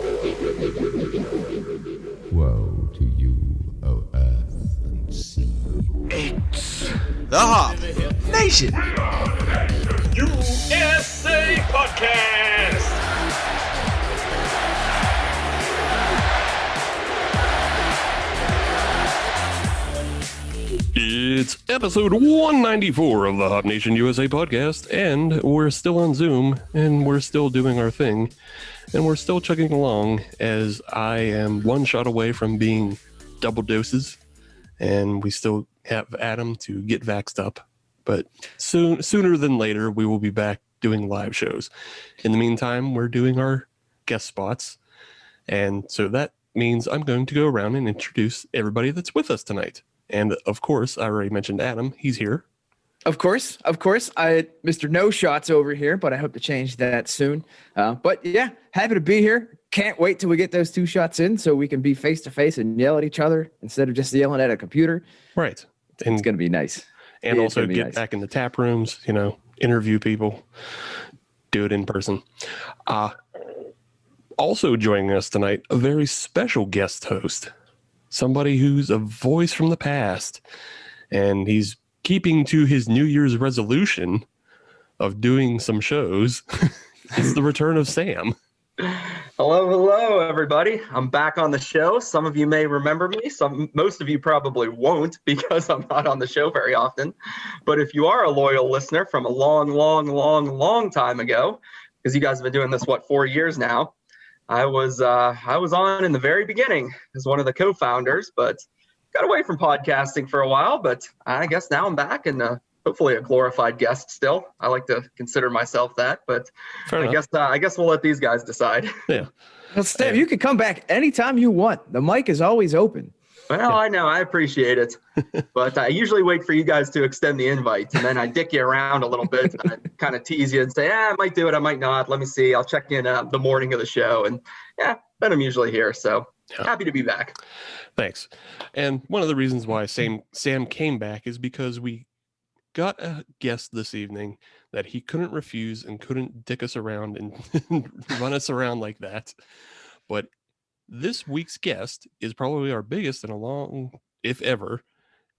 Woe to you, O earth and sea. It's the Hop Nation USA Podcast. It's episode 194 of the Hop Nation USA podcast, and we're still on Zoom, and we're still doing our thing, and we're still chugging along as I am one shot away from being double doses, and we still have Adam to get vaxxed up, but sooner than later, we will be back doing live shows. In the meantime, we're doing our guest spots, and so that means I'm going to go around and introduce everybody that's with us tonight. And of course, I already mentioned Adam. He's here. Of course. Mr. No Shots over here, but I hope to change that soon. But yeah, happy to be here. Can't wait till we get those 2 shots in so we can be face to face and yell at each other instead of just yelling at a computer. Right. And it's going to be nice. And also get back in the tap rooms, interview people, do it in person. Also joining us tonight, a very special guest host. Somebody who's a voice from the past, and he's keeping to his New Year's resolution of doing some shows. It's the return of Sam. Hello, everybody. I'm back on the show. Some of you may remember me. Most of you probably won't because I'm not on the show very often. But if you are a loyal listener from a long time ago, because you guys have been doing this, 4 years now, I was on in the very beginning as one of the co-founders, but got away from podcasting for a while. But I guess now I'm back and hopefully a glorified guest still. I like to consider myself that, but I guess we'll let these guys decide. Yeah. Well, Steve, you can come back anytime you want. The mic is always open. Well, I know. I appreciate it. But I usually wait for you guys to extend the invite, and then I dick you around a little bit and I kind of tease you and say, I might do it, I might not. Let me see. I'll check in the morning of the show. And then I'm usually here. So happy to be back. Thanks. And one of the reasons why Sam came back is because we got a guest this evening that he couldn't refuse and couldn't dick us around and run us around like that. But this week's guest is probably our biggest in a long, if ever.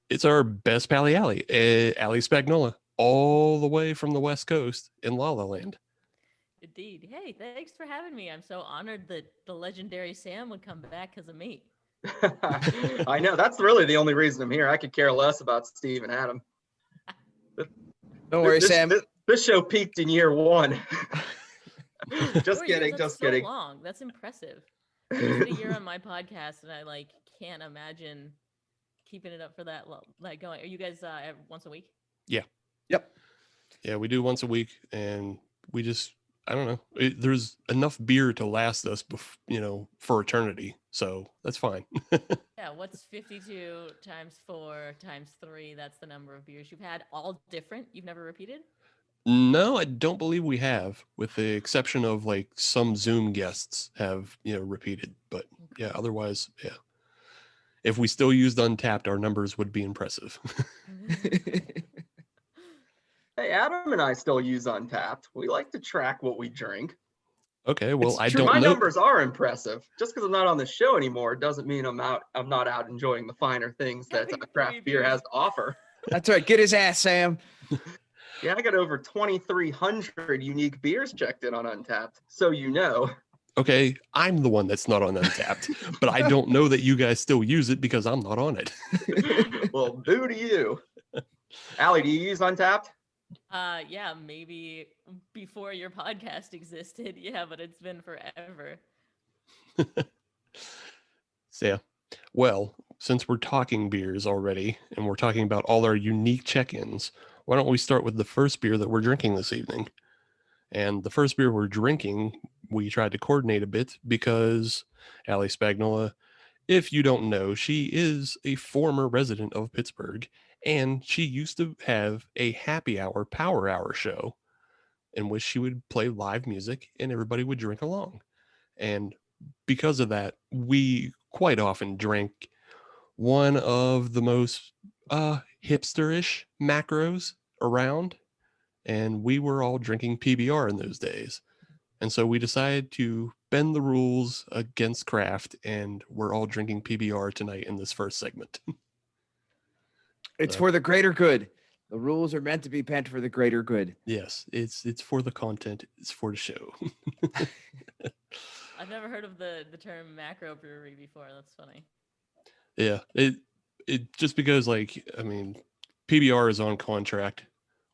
It's our best pally, Ali Spagnola, all the way from the West Coast in La La Land. Indeed. Hey, thanks for having me. I'm so honored that the legendary Sam would come back because of me. I know. That's really the only reason I'm here. I could care less about Steve and Adam. Don't worry, Sam. This show peaked in year 1. Just kidding. Long. That's impressive. I did a year on my podcast, and I can't imagine keeping it up for that going. Are you guys once a week? Yeah. Yep. Yeah, we do once a week, and we just I don't know. There's enough beer to last us, for eternity, so that's fine. Yeah. What's 52 times 4 times 3? That's the number of beers you've had. All different. You've never repeated? No, I don't believe we have, with the exception of some Zoom guests have, repeated. But yeah, otherwise, yeah. If we still used Untapped, our numbers would be impressive. Hey, Adam and I still use Untapped. We like to track what we drink. Okay, well, I don't know. My numbers are impressive. Just because I'm not on the show anymore doesn't mean I'm not out enjoying the finer things that craft beer has to offer. That's right. Get his ass, Sam. Yeah, I got over 2,300 unique beers checked in on Untapped, so you know. Okay, I'm the one that's not on Untapped, but I don't know that you guys still use it because I'm not on it. Well, boo to you. Allie, do you use Untapped? Yeah, maybe before your podcast existed. Yeah, but it's been forever. So, yeah. Well, since we're talking beers already, and we're talking about all our unique check-ins, why don't we start with the first beer that we're drinking this evening? And the first beer we're drinking, we tried to coordinate a bit because Ali Spagnola, if you don't know, she is a former resident of Pittsburgh, and she used to have a happy hour, power hour show in which she would play live music and everybody would drink along. And because of that, we quite often drank one of the most hipsterish macros around, and we were all drinking PBR in those days. And so we decided to bend the rules against craft, and we're all drinking PBR tonight in this first segment. It's for the greater good. The rules are meant to be bent for the greater good. Yes, it's for the content. It's for the show. I've never heard of the term macro brewery before. That's funny. Yeah, it just because, like, I mean, PBR is on contract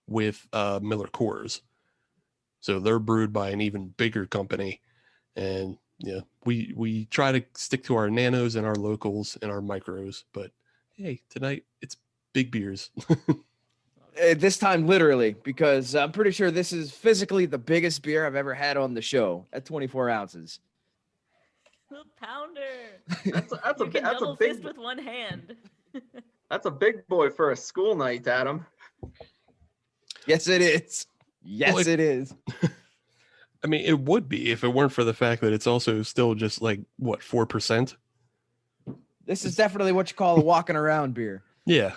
with Miller Coors, so they're brewed by an even bigger company, and yeah, we try to stick to our nanos and our locals and our micros, but hey, tonight it's big beers. This time, literally, because I'm pretty sure this is physically the biggest beer I've ever had on the show at 24 ounces. The pounder. That's You a can that's a double big fist with one hand. that's a big boy for a school night, Adam. Yes, it is. Yes, Well, it is. I mean, it would be if it weren't for the fact that it's also still just like what 4%. This is definitely what you call a walking around beer. Yeah,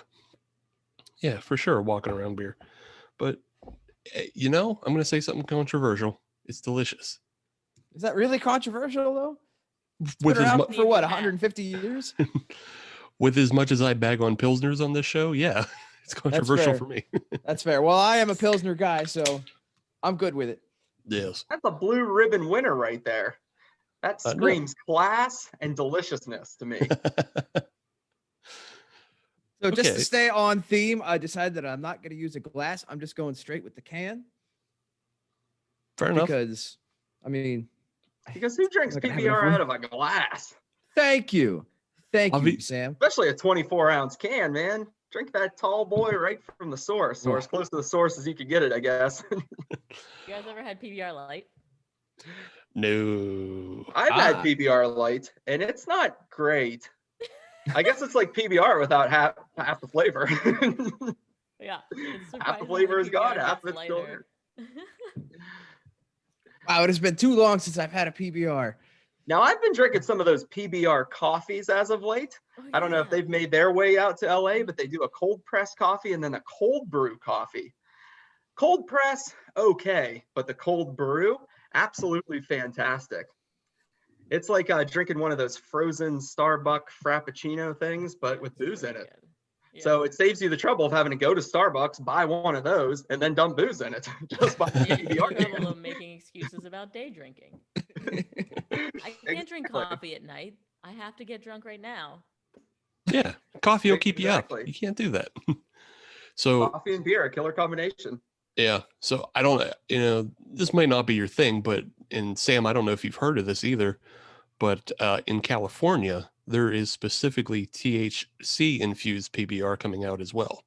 for sure, walking around beer. But you know, I'm gonna say something controversial. It's delicious. Is that really controversial though? It's With been as around mu- for what, 150 years? with as much as I bag on pilsners on this show, yeah, it's controversial fair. for me. That's fair. Well, I am a Pilsner guy, so I'm good with it. Yes. That's a blue ribbon winner right there. That No. screams class and deliciousness to me. So just Okay. to stay on theme, I decided that I'm not going to use a glass. I'm just going straight with the can Fair enough. because, I mean, Because who drinks Not gonna have enough PBR room. out of a glass? thank you. Thank you, Obvi- Sam. Especially a 24-ounce can, man. Drink that tall boy right from the source, or as close to the source as you could get it, I guess. You guys ever had PBR Light? No. I've had Ah. PBR Light, and it's not great. I guess it's like PBR without half the flavor. Yeah. It's Half the surprisingly flavor is gone, PBR half gets of it's still lighter. Wow, it has been too long since I've had a PBR. Now, I've been drinking some of those PBR coffees as of late. Oh, I don't know if yeah. they've made their way out to LA, but they do a cold press coffee and then a cold brew coffee. Cold press, okay, but the cold brew, absolutely fantastic. It's like drinking one of those frozen Starbucks Frappuccino things, but with booze in it. Yeah. So it saves you the trouble of having to go to Starbucks, buy one of those, and then dump booze in it. Just by Yeah, the the PBR trouble can. of making excuses about day drinking. I can't drink Exactly. coffee at night. I have to get drunk right now. Yeah, coffee will keep you up. Exactly. You can't do that. So Coffee and beer, a killer combination. yeah, so I don't, you know, this might not be your thing, but and Sam, I don't know if you've heard of this either, but in California there is specifically THC infused PBR coming out as well.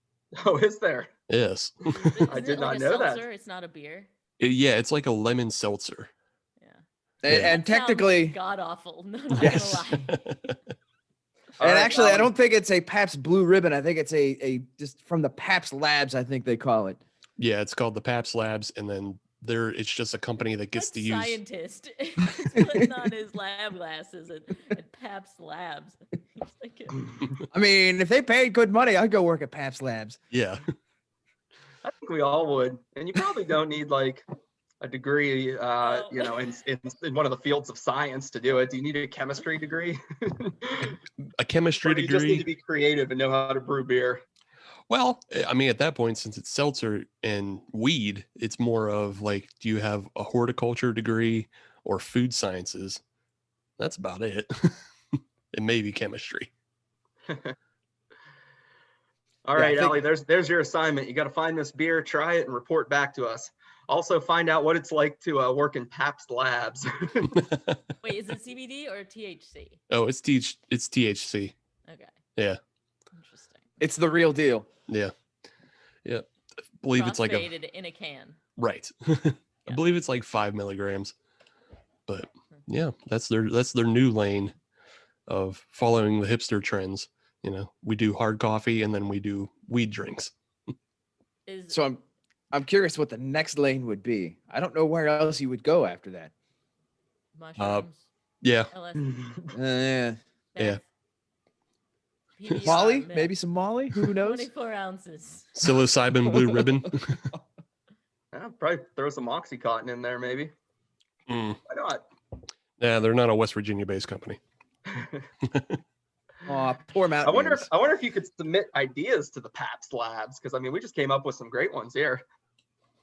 Oh, is there? Yes. Isn't I it did like not a know that. seltzer? It's not a beer. Yeah, it's like a lemon seltzer. Yeah. Yeah. And technically, god awful. No, not Yes. gonna lie. All and right, actually, I Alan. don't think it's a Pabst Blue Ribbon. I think it's a just from the Pabst Labs, I think they call it. Yeah, it's called the Pabst Labs, and then it's just a company that gets What to use. scientist is putting on his lab glasses at Pabst Labs? He's thinking, I mean, if they paid good money, I'd go work at Pabst Labs. Yeah. I think we all would. And you probably don't need like a degree, Oh. you know, in one of the fields of science to do it. Do you need a chemistry degree? A chemistry Or do you just need degree. to be creative and know how to brew beer? Well, I mean, at that point, since it's seltzer and weed, it's more of like, do you have a horticulture degree or food sciences? That's about it. And maybe chemistry. All Yeah, I right, think- Allie, there's your assignment. You got to find this beer, try it, and report back to us. Also, find out what it's like to work in Pabst Labs. wait, is it CBD or THC? Oh, it's THC. Okay. Yeah. Interesting. It's the real deal. Yeah. Yeah. I believe it's like a Crossfaded in a can. right. I believe it's like 5 milligrams. But yeah, that's their new lane of following the hipster trends. You know, we do hard coffee and then we do weed drinks. Is So I'm curious what the next lane would be. I don't know where else you would go after that. mushrooms, Yeah. LSD, Yeah. Yeah. PBR, Molly? meth, Maybe some Molly? Who knows? 24 ounces. Psilocybin blue ribbon. I'll probably throw some Oxycontin in there, maybe. Mm. Why not? Yeah, they're not a West Virginia-based company. Oh, poor Mountain. I wonder if you could submit ideas to the Pabst Labs, because I mean we just came up with some great ones here.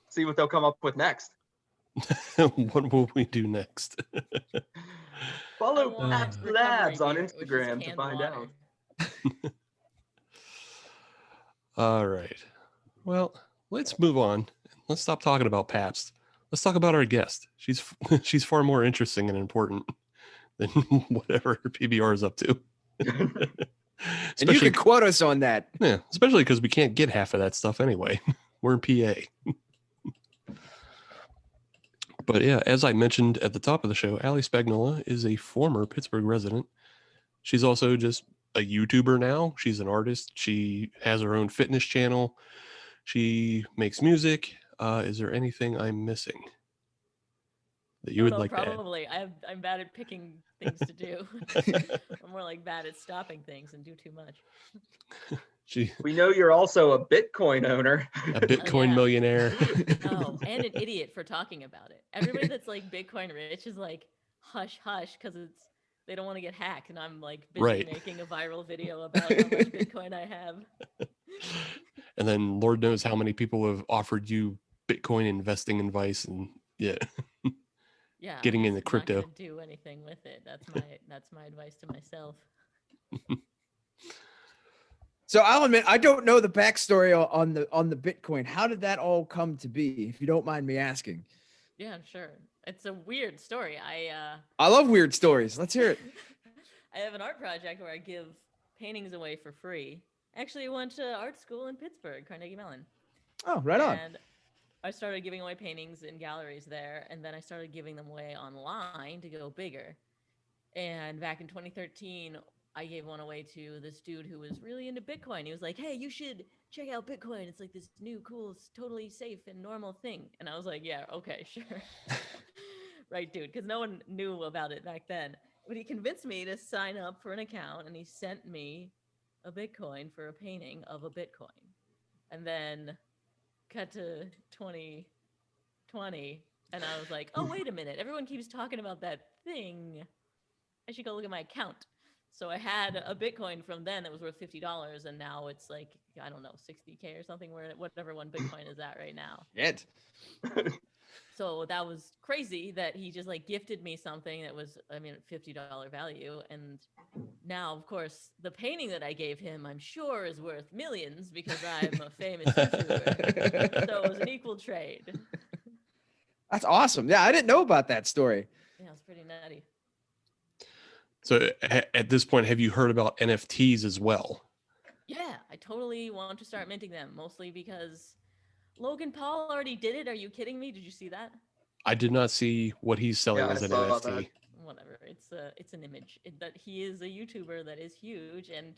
See what they'll come up with next. What will we do next? Follow I want Pabst recovery Labs on beer, which is Instagram to canned find water. out. All right. Well, let's move on. Let's stop talking about Pabst. Let's talk about our guest. She's far more interesting and important than whatever her PBR is up to. And you can quote us on that. Yeah, especially because we can't get half of that stuff anyway. We're in PA. But yeah, as I mentioned at the top of the show, Allie Spagnola is a former Pittsburgh resident. She's also just a YouTuber now. She's an artist. She has her own fitness channel. She makes music. Is there anything I'm missing that you would like to add? Probably. I'm bad at picking things to do. I'm more like bad at stopping things and do too much. We know you're also a Bitcoin owner. A Bitcoin millionaire. Oh, and an idiot for talking about it. Everybody that's like Bitcoin rich is like hush hush because they don't want to get hacked, and I'm like busy making a viral video about how much Bitcoin I have. And then Lord knows how many people have offered you Bitcoin investing advice, and yeah, getting into crypto. Not gonna do anything with it. That's my advice to myself. So I'll admit I don't know the backstory on the Bitcoin. How did that all come to be? If you don't mind me asking. Yeah, sure. It's a weird story. I love weird stories. Let's hear it. I have an art project where I give paintings away for free. Actually, I went to art school in Pittsburgh, Carnegie Mellon. Oh, right on. And I started giving away paintings in galleries there, and then I started giving them away online to go bigger. And back in 2013, I gave one away to this dude who was really into Bitcoin. He was like, hey, you should check out Bitcoin. It's like this new, cool, totally safe and normal thing. And I was like, yeah, okay, sure. Right, dude, because no one knew about it back then. But he convinced me to sign up for an account, and he sent me a Bitcoin for a painting of a Bitcoin. And then cut to 2020, and I was like, oh, wait a minute. Everyone keeps talking about that thing. I should go look at my account. So I had a Bitcoin from then that was worth $50, and now it's like, I don't know, 60K or something, whatever one Bitcoin is at right now. It. So that was crazy that he just like gifted me something that was, I mean, $50 value. And now, of course, the painting that I gave him, I'm sure is worth millions because I'm a famous YouTuber. So it was an equal trade. That's awesome. Yeah, I didn't know about that story. Yeah, it's pretty nutty. So at this point, have you heard about NFTs as well? Yeah, I totally want to start minting them, mostly because Logan Paul already did it. Are you kidding me? Did you see that? I did not see what he's selling as an NFT. That. Whatever. It's an image. That he is a YouTuber that is huge and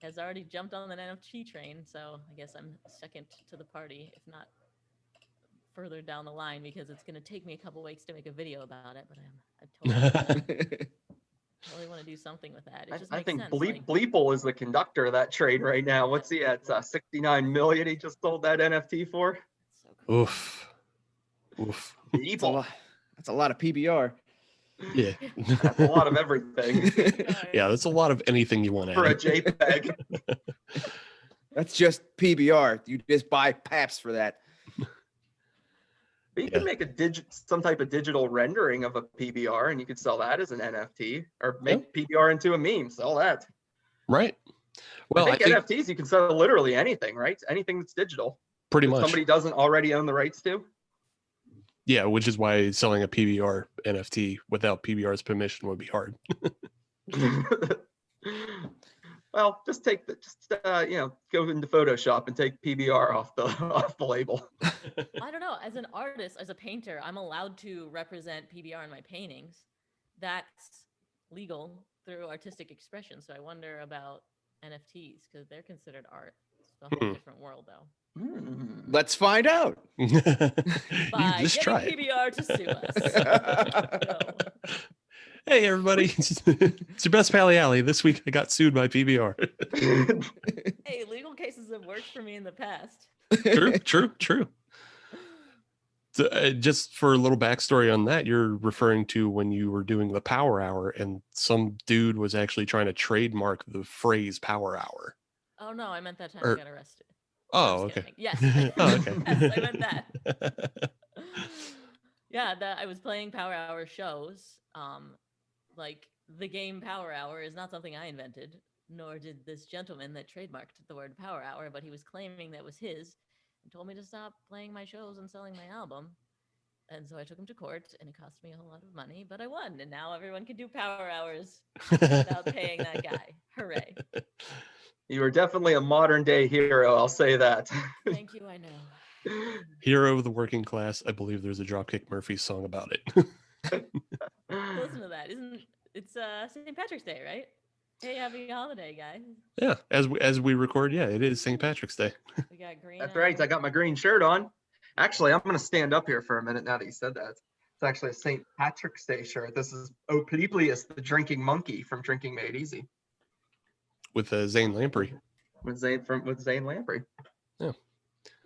has already jumped on an NFT train. So I guess I'm second to the party, if not further down the line, because it's going to take me a couple weeks to make a video about it. But I totally want to do something with that. It just I think sense. Bleeple is the conductor of that trade right now. What's he at? 69 million he just sold that NFT for. So cool. Oof. Bleeple. That's a lot of PBR. Yeah. That's a lot of everything. Yeah, that's a lot of anything you want For a to JPEG. That's just PBR. You just buy Pabst for that. But you can make some type of digital rendering of a PBR, and you could sell that as an NFT, or make PBR into a meme. Sell that. Right. Well, I think NFTs you can sell literally anything, right? Anything that's digital. Pretty that much. Somebody doesn't already own the rights to. Yeah, which is why selling a PBR NFT without PBR's permission would be hard. Well, just go into Photoshop and take PBR off the label. I don't know. As an artist, as a painter, I'm allowed to represent PBR in my paintings. That's legal through artistic expression. So I wonder about NFTs because they're considered art. It's a whole different world, though. Let's find out. By just getting try it. PBR to sue us. No. Hey, everybody. It's your best pally Alley. This week I got sued by PBR. Hey, legal cases have worked for me in the past. True. So, just for a little backstory on that, you're referring to when you were doing the Power Hour, and some dude was actually trying to trademark the phrase Power Hour. Oh no, I meant that time Or- I got arrested. Oh, Just okay. kidding. Yes. Oh, okay. Yes, I meant that. Yeah, I was playing Power Hour shows. Like the game Power Hour is not something I invented, nor did this gentleman that trademarked the word Power Hour, but he was claiming that was his and told me to stop playing my shows and selling my album. And so I took him to court, and it cost me a whole lot of money, but I won, and now everyone can do Power Hours without paying that guy. Hooray. You are definitely a modern day hero, I'll say that. Thank you, I know. Hero of the working class. I believe there's a Dropkick Murphys song about it. Listen to that. It's St. Patrick's Day, right? Hey, happy holiday, guys. Yeah, as we record, yeah, it is St. Patrick's Day. We got green. That's right. I got my green shirt on. Actually, I'm going to stand up here for a minute now that you said that. It's actually a St. Patrick's Day shirt. This is Opliplius, the drinking monkey from Drinking Made Easy. With Zane Lamprey. With Zane Lamprey. Yeah.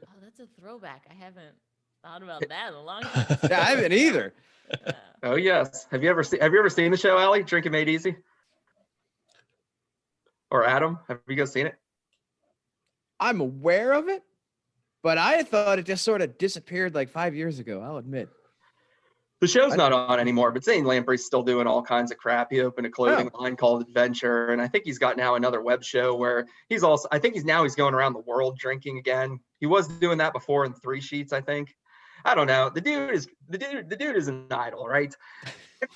Oh, that's a throwback. I haven't thought about that in a long time. Yeah, I haven't either. Oh yes. Have you ever seen the show, Allie? Drinking Made Easy? Or Adam? Have you guys seen it? I'm aware of it, but I thought it just sort of disappeared like 5 years ago. I'll admit. The show's not on anymore, but Zane Lamprey's still doing all kinds of crap. He opened a clothing line called Adventure, and I think he's got now another web show where he's going around the world drinking again. He was doing that before in Three Sheets, I think. I don't know. The dude is an idol, right?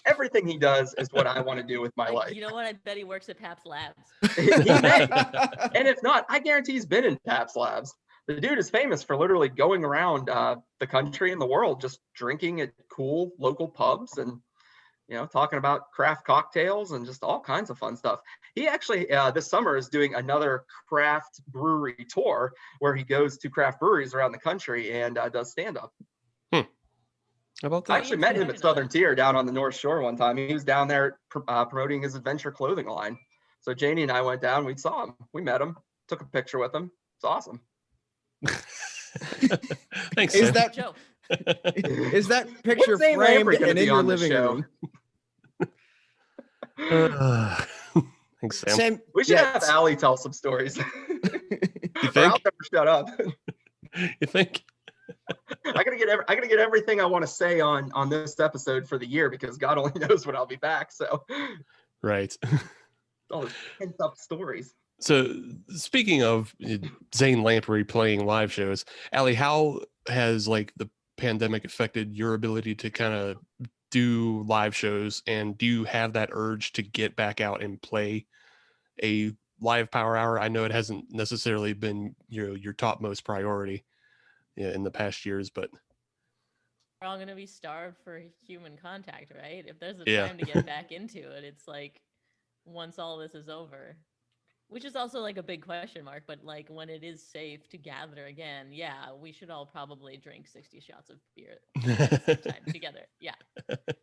Everything he does is what I want to do with my life. You know what? I bet he works at Pabst Labs. He may. And if not, I guarantee he's been in Pabst Labs. The dude is famous for literally going around the country and the world just drinking at cool local pubs and, talking about craft cocktails and just all kinds of fun stuff. He actually this summer is doing another craft brewery tour where he goes to craft breweries around the country and does stand-up. How about that? I actually met him at Southern Tier down on the North Shore one time. He was down there promoting his Adventure clothing line. So Janie and I went down. We saw him. We met him. Took a picture with him. It's awesome. Thanks. Is Sam. that Joe. is that picture What's Zane framed Lamprey gonna and be in your on the living show? room? Thanks, Sam. Sam, We should yeah, have Allie tell some stories. You Or think? I'll never shut up. You think? I gotta get everything I want to say on this episode for the year because God only knows when I'll be back. So Right. all those pent up stories. So speaking of Zane Lamprey playing live shows, Allie, how has like the pandemic affected your ability to kind of do live shows, and do you have that urge to get back out and play a live Power Hour? I know it hasn't necessarily been your topmost priority in the past years, but We're all gonna be starved for human contact, right? If there's a Yeah. time to get back into it, it's like once all this is over. Which is also like a big question mark, but like when it is safe to gather again, yeah, we should all probably drink 60 shots of beer at the same time together. Yeah,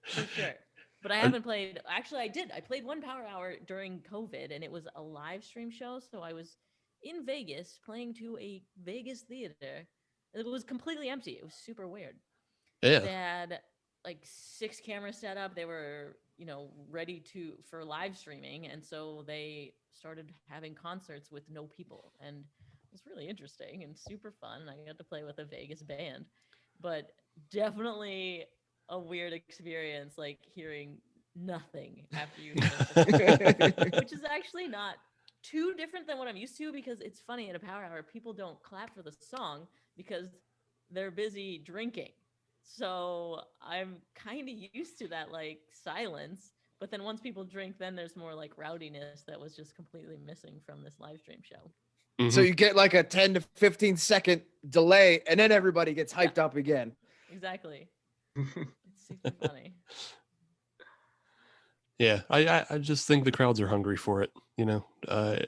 for sure. But I haven't played, actually I did. I played one Power Hour during COVID and it was a live stream show. So I was in Vegas playing to a Vegas theater. It was completely empty. It was super weird. Yeah. They had like 6 cameras set up. They were, ready for live streaming. And so they started having concerts with no people. And it was really interesting and super fun. I got to play with a Vegas band, but definitely a weird experience, like hearing nothing after you which is actually not too different than what I'm used to, because it's funny, in a Power Hour, people don't clap for the song because they're busy drinking. So I'm kind of used to that like silence, but then once people drink, then there's more like rowdiness that was just completely missing from this live stream show. Mhm. So you get like a 10 to 15 second delay and then everybody gets hyped up again. Exactly. It's super funny. Yeah, I just think the crowds are hungry for it. I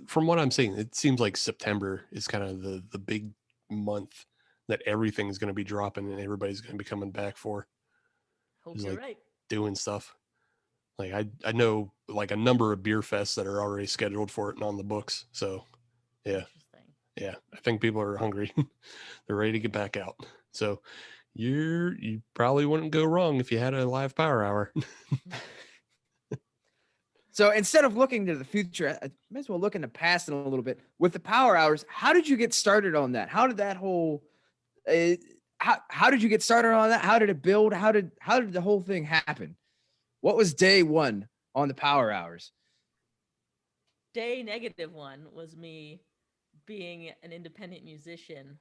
from what I'm seeing, it seems like September is kind of the big month that everything's going to be dropping and everybody's going to be coming back for. Hope It's you're like right. doing stuff. Like I know like a number of beer fests that are already scheduled for it and on the books. So yeah, Interesting. yeah, I think people are hungry. They're ready to get back out. So you probably wouldn't go wrong if you had a live power hour. So instead of looking to the future, I might as well look in the past in a little bit. With the power hours, how did you get started on that? How did that whole how did you get started on that? How did it build? How did the whole thing happen? What was day one on the power hours? Day -1 was me being an independent musician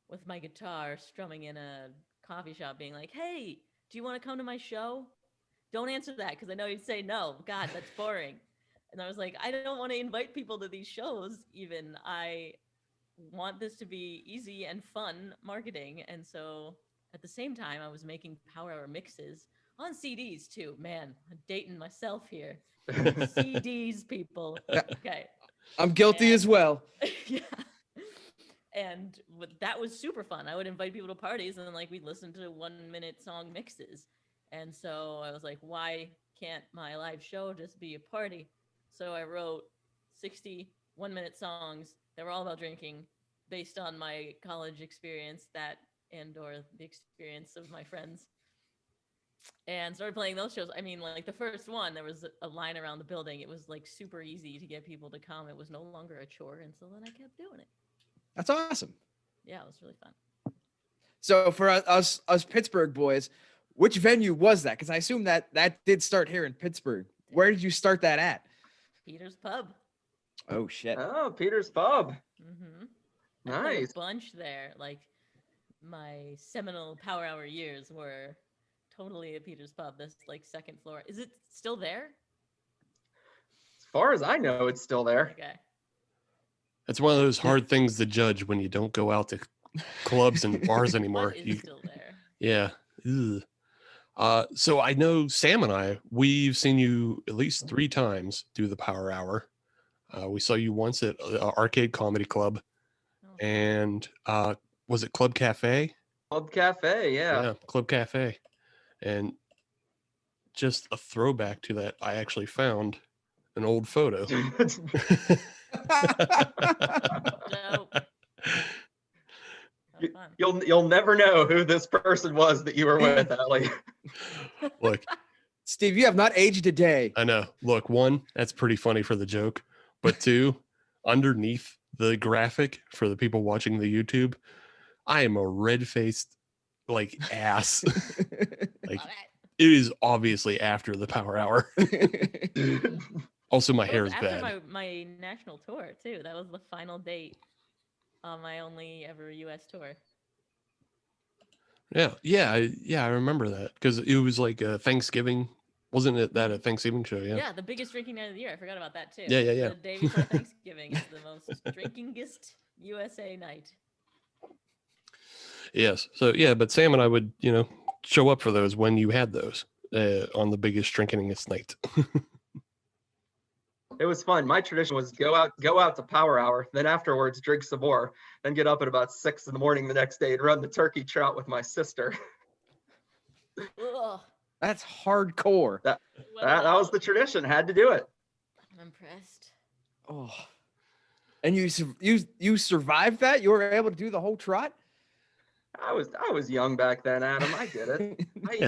with my guitar strumming in a coffee shop being like, hey, do you want to come to my show? Don't answer that because I know you'd say no. God, that's boring. And I was like, I don't want to invite people to these shows even. I want this to be easy and fun marketing. And so at the same time, I was making power hour mixes on CDs too. Man, I'm dating myself here. CDs, people. Okay. I'm guilty as well. Yeah. And that was super fun. I would invite people to parties and then like we'd listen to 1-minute song mixes. And so I was like, why can't my live show just be a party? So I wrote 60 1-minute songs that were all about drinking based on my college experience or the experience of my friends. And started playing those shows. I mean, like the first one, there was a line around the building. It was like super easy to get people to come. It was no longer a chore. And so then I kept doing it. That's awesome. Yeah, it was really fun. So for us Pittsburgh boys, which venue was that? Because I assume that did start here in Pittsburgh. Where did you start that at? Peter's Pub. Oh, shit. Oh, Peter's Pub. Mm-hmm. Nice. A bunch there. Like my seminal power hour years were totally at Peter's Pub. This like second floor. Is it still there? As far as I know, it's still there. Okay. It's one of those hard things to judge when you don't go out to clubs and bars anymore. What is still there? Yeah. Ugh. So I know Sam and I, we've seen you at least 3 times do the power hour. We saw you once at Arcade Comedy Club, and was it Club Cafe? Club Cafe, yeah. Club Cafe. And just a throwback to that, I actually found an old photo. Dope. You'll never know who this person was that you were with, Allie. Look, Steve, you have not aged a day. I know. Look, 1, that's pretty funny for the joke, but 2, underneath the graphic for the people watching the YouTube, I am a red-faced like ass. Like it is obviously after the power hour. Also, my hair is bad. After my national tour too. That was the final date on my only ever U.S. tour. Yeah, I remember that because it was like Thanksgiving, wasn't it? That a Thanksgiving show? Yeah, the biggest drinking night of the year. I forgot about that too. Yeah. The day before Thanksgiving is the most drinkingest USA night. Yes. So yeah, but Sam and I would, show up for those when you had those on the biggest drinkingest night. It was fun. My tradition was go out to power hour, then afterwards drink some more, then get up at about 6 a.m. the next day and run the turkey trot with my sister. Ugh. That's hardcore. That was the tradition. Had to do it. I'm impressed. Oh, and you survived that? You were able to do the whole trot? I was young back then, Adam. I did it.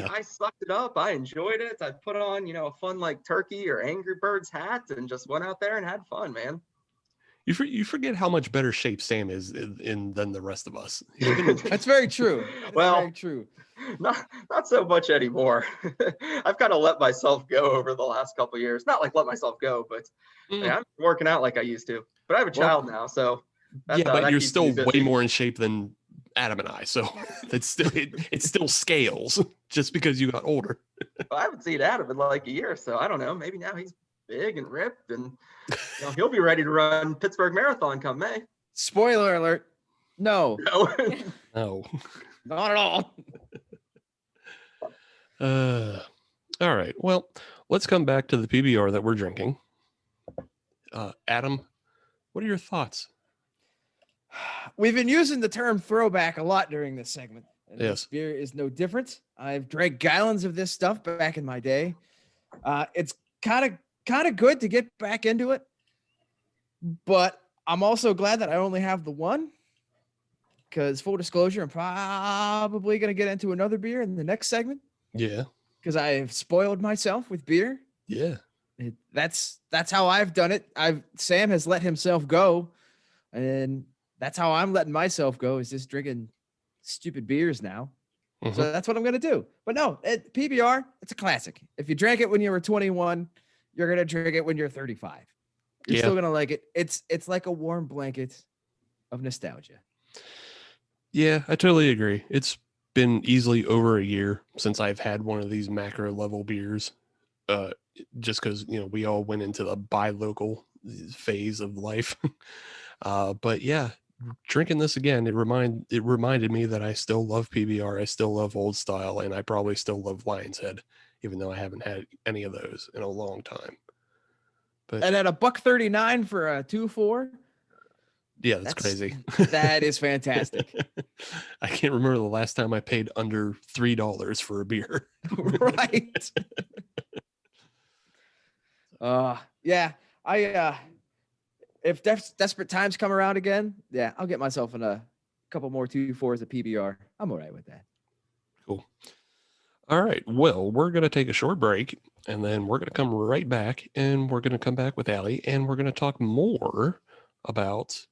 I sucked it up. I enjoyed it. I put on, a fun like turkey or Angry Birds hat and just went out there and had fun, man. You forget how much better shape Sam is in than the rest of us. That's very true. Well, very true. Not so much anymore. I've kind of let myself go over the last couple of years. Not like let myself go, but I'm working out like I used to. But I have a child now, so but you're still way more in shape than Adam and I, so it's still scales just because you got older. Well, I haven't seen Adam in like a year, so I don't know. Maybe now he's big and ripped, and he'll be ready to run Pittsburgh Marathon come May. Spoiler alert! No, no, not at all. All right. Well, let's come back to the PBR that we're drinking. Adam, what are your thoughts? We've been using the term throwback a lot during this segment. And yes. This beer is no different. I've drank gallons of this stuff back in my day. It's kind of good to get back into it, but I'm also glad that I only have the one. because full disclosure, I'm probably going to get into another beer in the next segment Yeah. because I have spoiled myself with beer. Yeah. That's how I've done it. Sam has let himself go, and that's how I'm letting myself go, is just drinking stupid beers now. Mhm. So that's what I'm going to do. But no, PBR, it's a classic. If you drank it when you were 21, you're going to drink it when you're 35. You're Yeah. still going to like it. It's like a warm blanket of nostalgia. Yeah, I totally agree. It's been easily over a year since I've had one of these macro level beers. Just because, we all went into the buy local phase of life. But yeah, drinking this again, it reminded me that I still love PBR, I still love Old Style, and I probably still love Lion's Head, even though I haven't had any of those in a long time. But And at $1.39 for a 2-4. yeah, that's crazy. That is fantastic. I can't remember the last time I paid under $3 for a beer. Right. Yeah. If desperate times come around again, yeah, I'll get myself in a couple more 2-4s of PBR. I'm all right with that. Cool. All right. Well, we're going to take a short break, and then we're going to come right back, and we're going to come back with Allie, and we're going to talk more about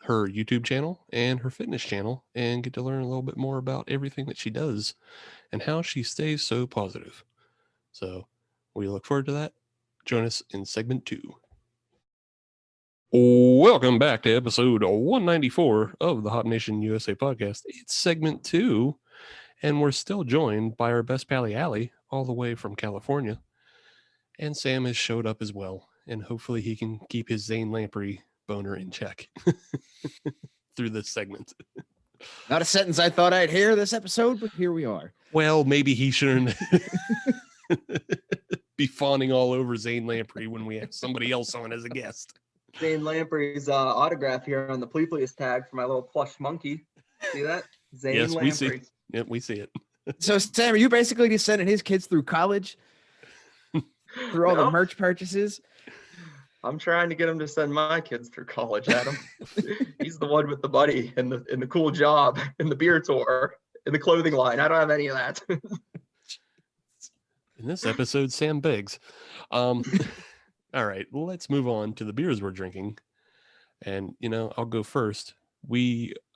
her YouTube channel and her fitness channel and get to learn a little bit more about everything that she does and how she stays so positive. So we look forward to that. Join us in segment 2. Welcome back to episode 194 of the Hop Nation USA podcast. It's segment 2, and we're still joined by our best pally, Allie, all the way from California. And Sam has showed up as well, and hopefully he can keep his Zane Lamprey boner in check through this segment. Not a sentence I thought I'd hear this episode, but here we are. Well, maybe he shouldn't be fawning all over Zane Lamprey when we have somebody else on as a guest. Zane Lamprey's autograph here on the Please tag for my little plush monkey. See that? Zane Yes, Lamprey. we see. Yep, we see it. So, Sam, are you basically just sending his kids through college through all the No. merch purchases? I'm trying to get him to send my kids through college, Adam. He's the one with the buddy and the cool job and the beer tour and the clothing line. I don't have any of that. In this episode, Sam begs. All right, let's move on to the beers we're drinking. And, I'll go first.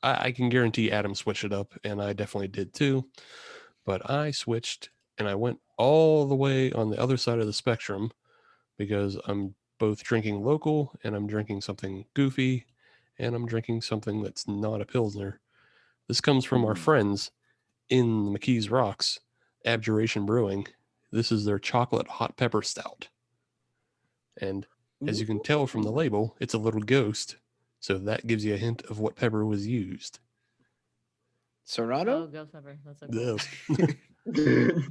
I can guarantee Adam switched it up, and I definitely did too. But I switched, and I went all the way on the other side of the spectrum because I'm both drinking local, and I'm drinking something goofy, and I'm drinking something that's not a Pilsner. This comes from our friends in the McKees Rocks, Abjuration Brewing. This is their chocolate hot pepper stout. And as you can tell from the label, it's a little ghost. So that gives you a hint of what pepper was used. Serrano? Oh, ghost pepper. That's so cool.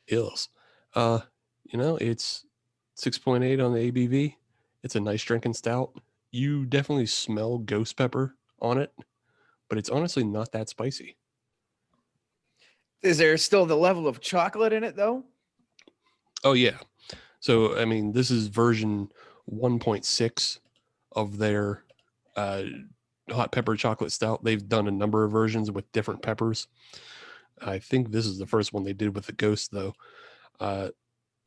Yes. It's 6.8 on the ABV. It's a nice drinking stout. You definitely smell ghost pepper on it, but it's honestly not that spicy. Is there still the level of chocolate in it, though? Oh, yeah. So, this is version 1.6 of their hot pepper chocolate stout. They've done a number of versions with different peppers. I think this is the first one they did with the ghost, though.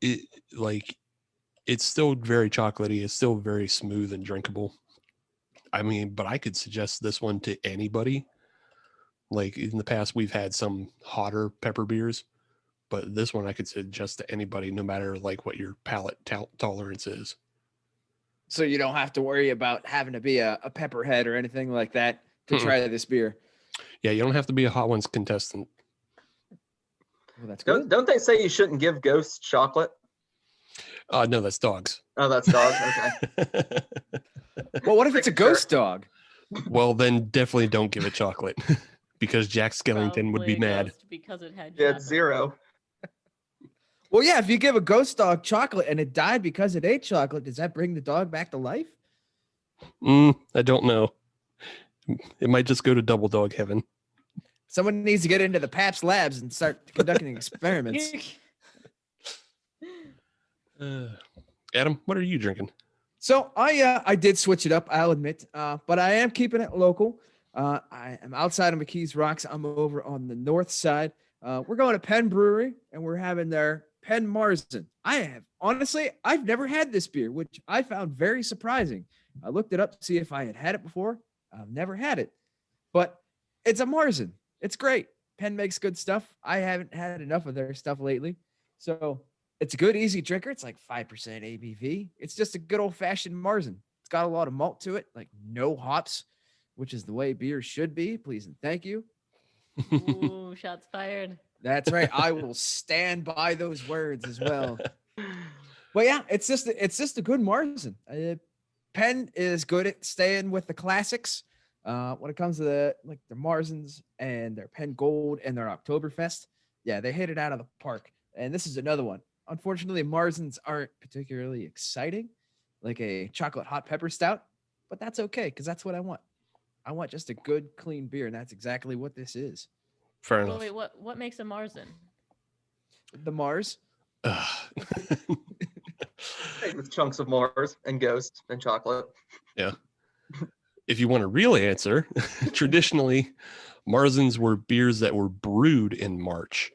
It's still very chocolatey. It's still very smooth and drinkable. But I could suggest this one to anybody. Like in the past, we've had some hotter pepper beers, but this one I could suggest to anybody, no matter what your palate tolerance is. So you don't have to worry about having to be a pepperhead or anything like that to try this beer. Yeah, you don't have to be a Hot Ones contestant. Well, that's good. Don't they say you shouldn't give ghosts chocolate? No, that's dogs. Oh, that's dogs. Okay. Well, what if it's a ghost dog? Well, then definitely don't give it chocolate because Jack Skellington would be Probably a mad. ghost because it had Yeah, chocolate. it's 0. Well, yeah, if you give a ghost dog chocolate and it died because it ate chocolate, does that bring the dog back to life? I don't know. It might just go to double dog heaven. Someone needs to get into the Pabst labs and start conducting experiments. Adam, what are you drinking? So I did switch it up, I'll admit, but I am keeping it local. I am outside of McKees Rocks. I'm over on the north side. We're going to Penn Brewery, and we're having their Penn Marzen. I've never had this beer, which I found very surprising. I looked it up to see if I had it before. I've never had it, but it's a Marzen. It's great. Penn makes good stuff. I haven't had enough of their stuff lately. So it's a good, easy drinker. It's like 5% ABV. It's just a good old-fashioned Marzen. It's got a lot of malt to it, like no hops, which is the way beer should be. Please and thank you. Ooh, shots fired. That's right. I will stand by those words as well. But yeah, it's just a good Marzen. Penn is good at staying with the classics. When it comes to the Marzens and their Penn Gold and their Oktoberfest, yeah, they hit it out of the park. And this is another one. Unfortunately, Marzens aren't particularly exciting, like a chocolate hot pepper stout, but that's okay because that's what I want. I want just a good, clean beer, and that's exactly what this is. Fair enough. Wait, what makes a Marzen? The Mars. Made with chunks of Mars and Ghost and chocolate. Yeah. If you want a real answer, traditionally, Marzens were beers that were brewed in March.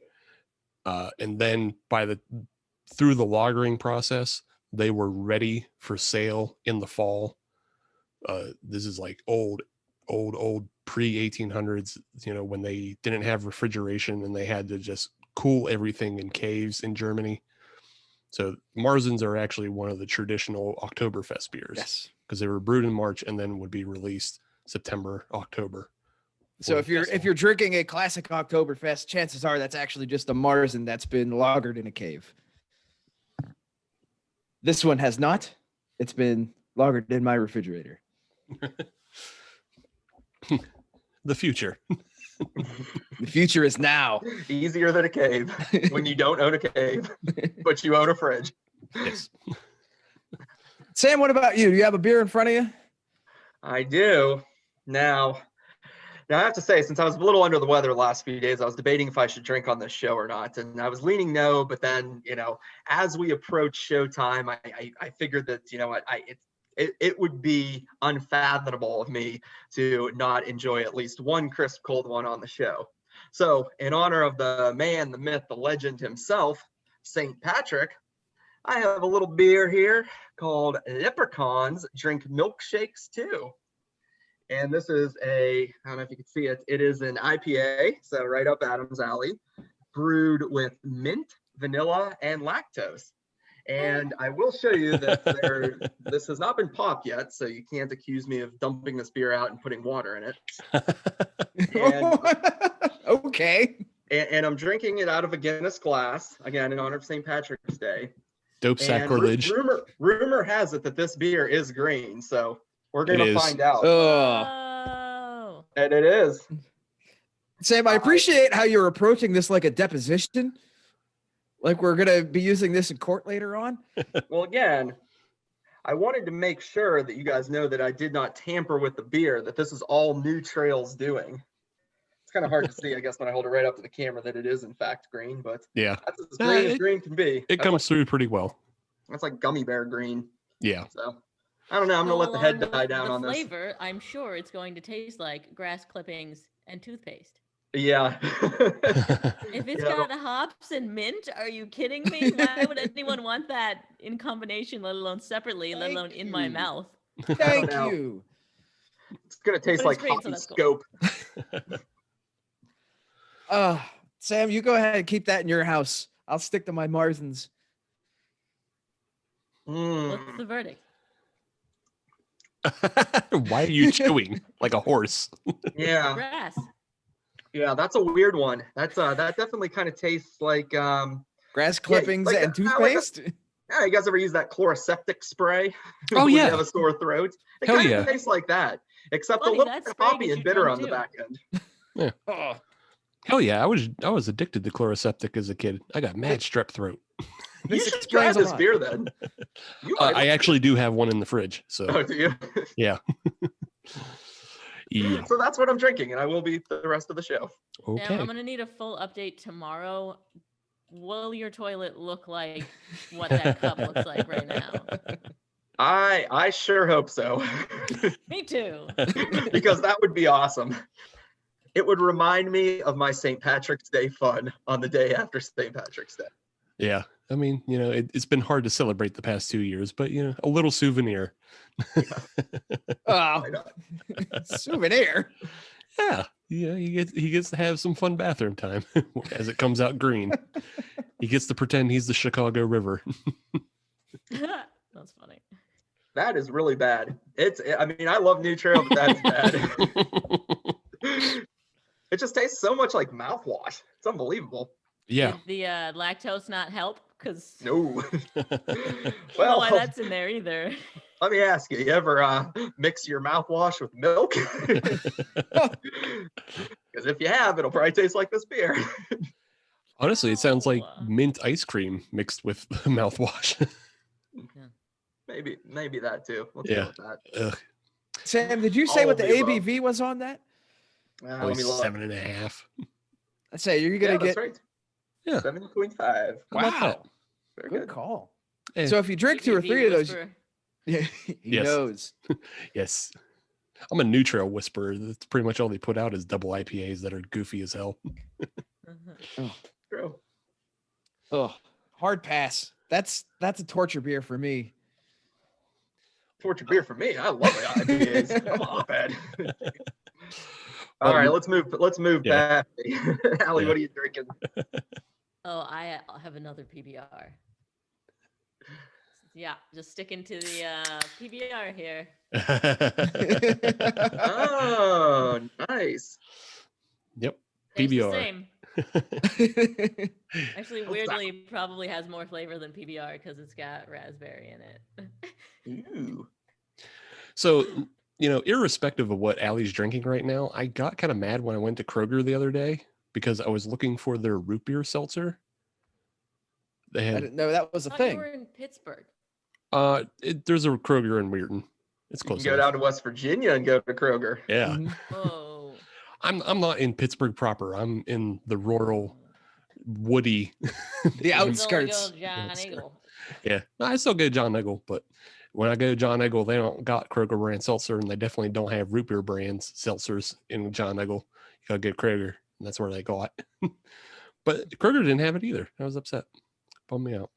And then through the lagering process, they were ready for sale in the fall. This is like old pre-1800s, when they didn't have refrigeration and they had to just cool everything in caves in Germany. So Marzens are actually one of the traditional Oktoberfest beers. Yes. Because they were brewed in March and then would be released September, October. So if you're drinking a classic Oktoberfest, chances are that's actually just a Marzen that's been lagered in a cave. This one has not. It's been lagered in my refrigerator. The future. The future is now. Easier than a cave when you don't own a cave, but you own a fridge. Yes. Sam, what about you? Do you have a beer in front of you? I do. Now I have to say, since I was a little under the weather the last few days, I was debating if I should drink on this show or not. And I was leaning no, but then, as we approach showtime, I figured that, it would be unfathomable of me to not enjoy at least one crisp cold one on the show. So in honor of the man, the myth, the legend himself, St. Patrick, I have a little beer here called Leprechauns Drink Milkshakes Too. And this is I don't know if you can see it. It is an IPA, so right up Adam's alley, brewed with mint, vanilla, and lactose. And I will show you that this has not been popped yet, so you can't accuse me of dumping this beer out and putting water in it. Okay. And I'm drinking it out of a Guinness glass, again, in honor of St. Patrick's Day. Dope sacrilege. Rumor has it that this beer is green, so we're going to find out. Oh. And it is. Sam, I appreciate how you're approaching this like a deposition. Like we're going to be using this in court later on. Well, again, I wanted to make sure that you guys know that I did not tamper with the beer, that this is all New Trail's doing. It's kind of hard to see, I guess, when I hold it right up to the camera that it is, in fact, green, but yeah, that's as green as green can be. It comes through pretty well. That's like gummy bear green. Yeah. So I don't know. I'm going to let the head die down on this. Flavor, I'm sure it's going to taste like grass clippings and toothpaste. Yeah. If it's got hops and mint, are you kidding me? Why would anyone want that in combination, let alone separately, let alone in my mouth? Thank you. It's going to taste like hoppy scope. Sam, you go ahead and keep that in your house. I'll stick to my Marzens. What's the verdict? Why are you chewing like a horse? Yeah. Grass. Yeah, that's a weird one. That definitely kind of tastes like grass clippings and toothpaste. Yeah, you guys ever use that chloroseptic spray? Oh yeah. You have a sore throat. It kind of tastes like that, except a little bit hoppy and bitter on the back end. Yeah. Oh. Hell yeah, I was addicted to chloroseptic as a kid. I got mad strep throat. You should try this beer then. I actually do have one in the fridge. So. Oh, do you? Yeah. Yeah. So that's what I'm drinking, and I will be the rest of the show. Okay. Now, I'm gonna need a full update tomorrow. Will your toilet look like what that cup looks like right now? I sure hope so. Me too. Because that would be awesome. It would remind me of my St. Patrick's Day fun on the day after St. Patrick's Day. Yeah. I mean, it's been hard to celebrate the past 2 years, but a little souvenir. Oh, souvenir. Yeah. He gets to have some fun bathroom time as it comes out green. He gets to pretend he's the Chicago River. That's funny. That is really bad. I love New Trail, but that is bad. It just tastes so much like mouthwash. It's unbelievable. Yeah. Did the lactose not help? Because No. well, why that's in there either. Let me ask you ever mix your mouthwash with milk? Because if you have, it'll probably taste like this beer. Honestly, it sounds like mint ice cream mixed with mouthwash. Maybe that too. Let's Yeah. go with that. Ugh. Sam, did you say All what of the the above. ABV was on that? Let Only me look. 7.5. I say you're gonna That's get right. Yeah. 7.5. How about wow. that? Very Good good. call. Yeah. So if you drink 2 or 3 of those, Whisperer. yeah, he Yes. knows. Yes. I'm a New Trail whisperer. That's pretty much all they put out is double IPAs that are goofy as hell. True. Oh, hard pass. That's a torture beer for me. Torture beer for me. I love IPAs. I'm a hotbed. All right, let's move Yeah. back. Allie, Yeah. what are you drinking? Oh, I have another PBR. Yeah, just sticking to the PBR here. Oh, nice. Yep. Tastes the PBR. same. Actually, weirdly, probably has more flavor than PBR because it's got raspberry in it. Ooh. So, irrespective of what Allie's drinking right now, I got kind of mad when I went to Kroger the other day because I was looking for their root beer seltzer. They I had didn't know that was a I thought you thing. were in Pittsburgh. there's a Kroger in Weirton. It's You can close go enough. down to West Virginia and go to Kroger. Yeah. Mhm. Whoa. I'm not in Pittsburgh proper. I'm in the rural, woody. The You can only outskirts. go to John Outskirts. Eagle. Yeah, no, I still go to John Eagle, but when I go to John Eagle, they don't got Kroger brand seltzer, and they definitely don't have root beer brands seltzers in John Eagle. You gotta get Kroger, and that's where they got. But Kroger didn't have it either. I was upset. Bummed me out.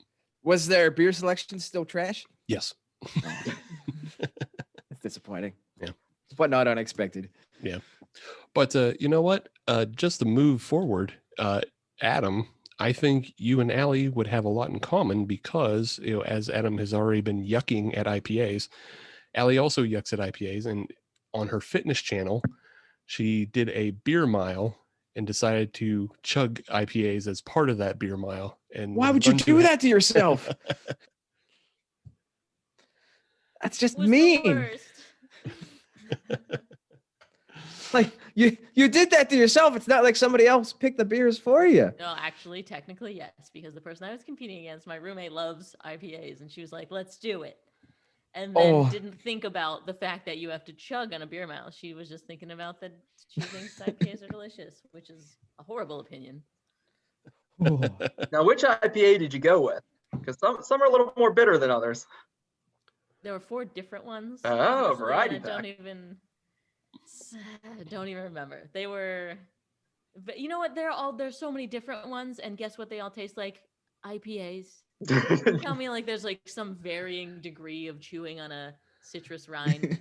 Was their beer selection still trash? Yes. That's disappointing. Yeah. But not unexpected. But you know what? Just to move forward, Adam, I think you and Allie would have a lot in common because, as Adam has already been yucking at IPAs, Allie also yucks at IPAs. And on her fitness channel, she did a beer mile and decided to chug IPAs as part of that beer mile. And Why would you run to do that to yourself? That's just Was the mean. worst. Like you did that to yourself. It's not like somebody else picked the beers for you. No, actually, technically, yes, because the person I was competing against, my roommate loves IPAs, and she was like, "Let's do it," and then didn't think about the fact that you have to chug on a beer mile. She was just thinking about that she thinks IPAs are delicious, which is a horrible opinion. Now, which IPA did you go with? Because some are a little more bitter than others. There were 4 different ones. Oh, honestly, and variety I don't even remember. They were, but you know what? There's so many different ones, and guess what? They all taste like IPAs. Tell me like there's like some varying degree of chewing on a citrus rind,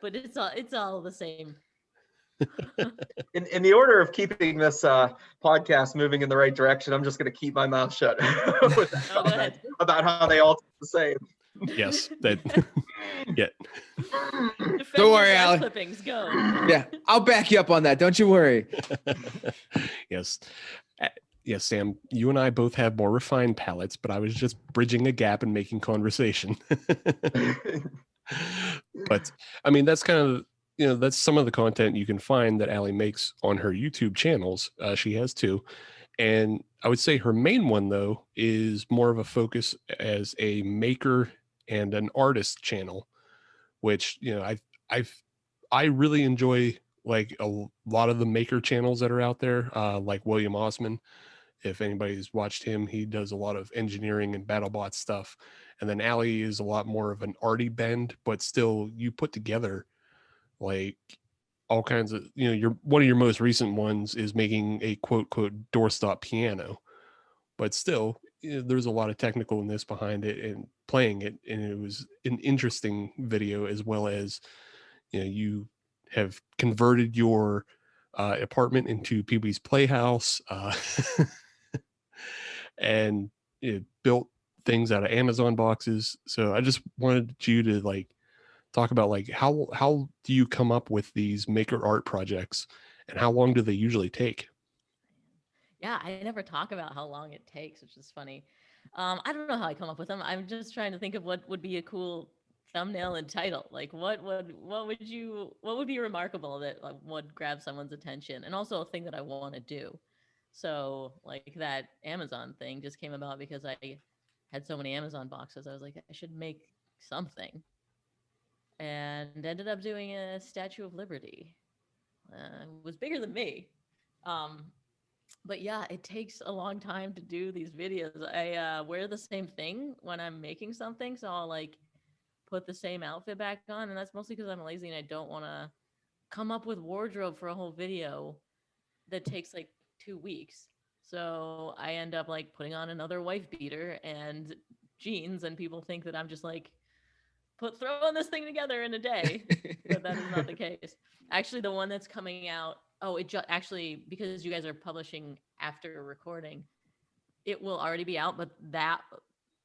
but it's all the same. In the order of keeping this podcast moving in the right direction, I'm just going to keep my mouth shut with that Oh, go comment ahead. about how they all taste the same. Yes. That. Yeah. Defend Don't worry, your grass Allie. clippings, go. Yeah, I'll back you up on that. Don't you worry. Yes. Yes, Sam, you and I both have more refined palates, but I was just bridging a gap and making conversation. But I mean, that's kind of, that's some of the content you can find that Allie makes on her YouTube channels. She has 2. And I would say her main one, though, is more of a focus as a maker and an artist channel, which, I really enjoy, like a lot of the maker channels that are out there, like William Osman. If anybody's watched him, he does a lot of engineering and BattleBot stuff. and then Allie is a lot more of an arty bend, but still you put together like all kinds of, one of your most recent ones is making a quote doorstop piano, but still there's a lot of technicalness behind it and playing it, and it was an interesting video, as well as you have converted your apartment into Pee-wee's Playhouse, and it built things out of Amazon boxes. So I just wanted you to like talk about like how do you come up with these maker art projects, and how long do they usually take? Yeah, I never talk about how long it takes, which is funny. I don't know how I come up with them. I'm just trying to think of what would be a cool thumbnail and title. Like what would be remarkable that would grab someone's attention, and also a thing that I want to do. So like that Amazon thing just came about because I had so many Amazon boxes. I was like, I should make something, and ended up doing a Statue of Liberty. It was bigger than me. But yeah, it takes a long time to do these videos. I wear the same thing when I'm making something, so I'll like put the same outfit back on, and that's mostly because I'm lazy and I don't want to come up with wardrobe for a whole video that takes like 2 weeks. So I end up like putting on another wife beater and jeans, and people think that I'm just like throwing this thing together in a day, but that is not the case. Actually, the one that's coming out, actually, because you guys are publishing after recording, it will already be out, but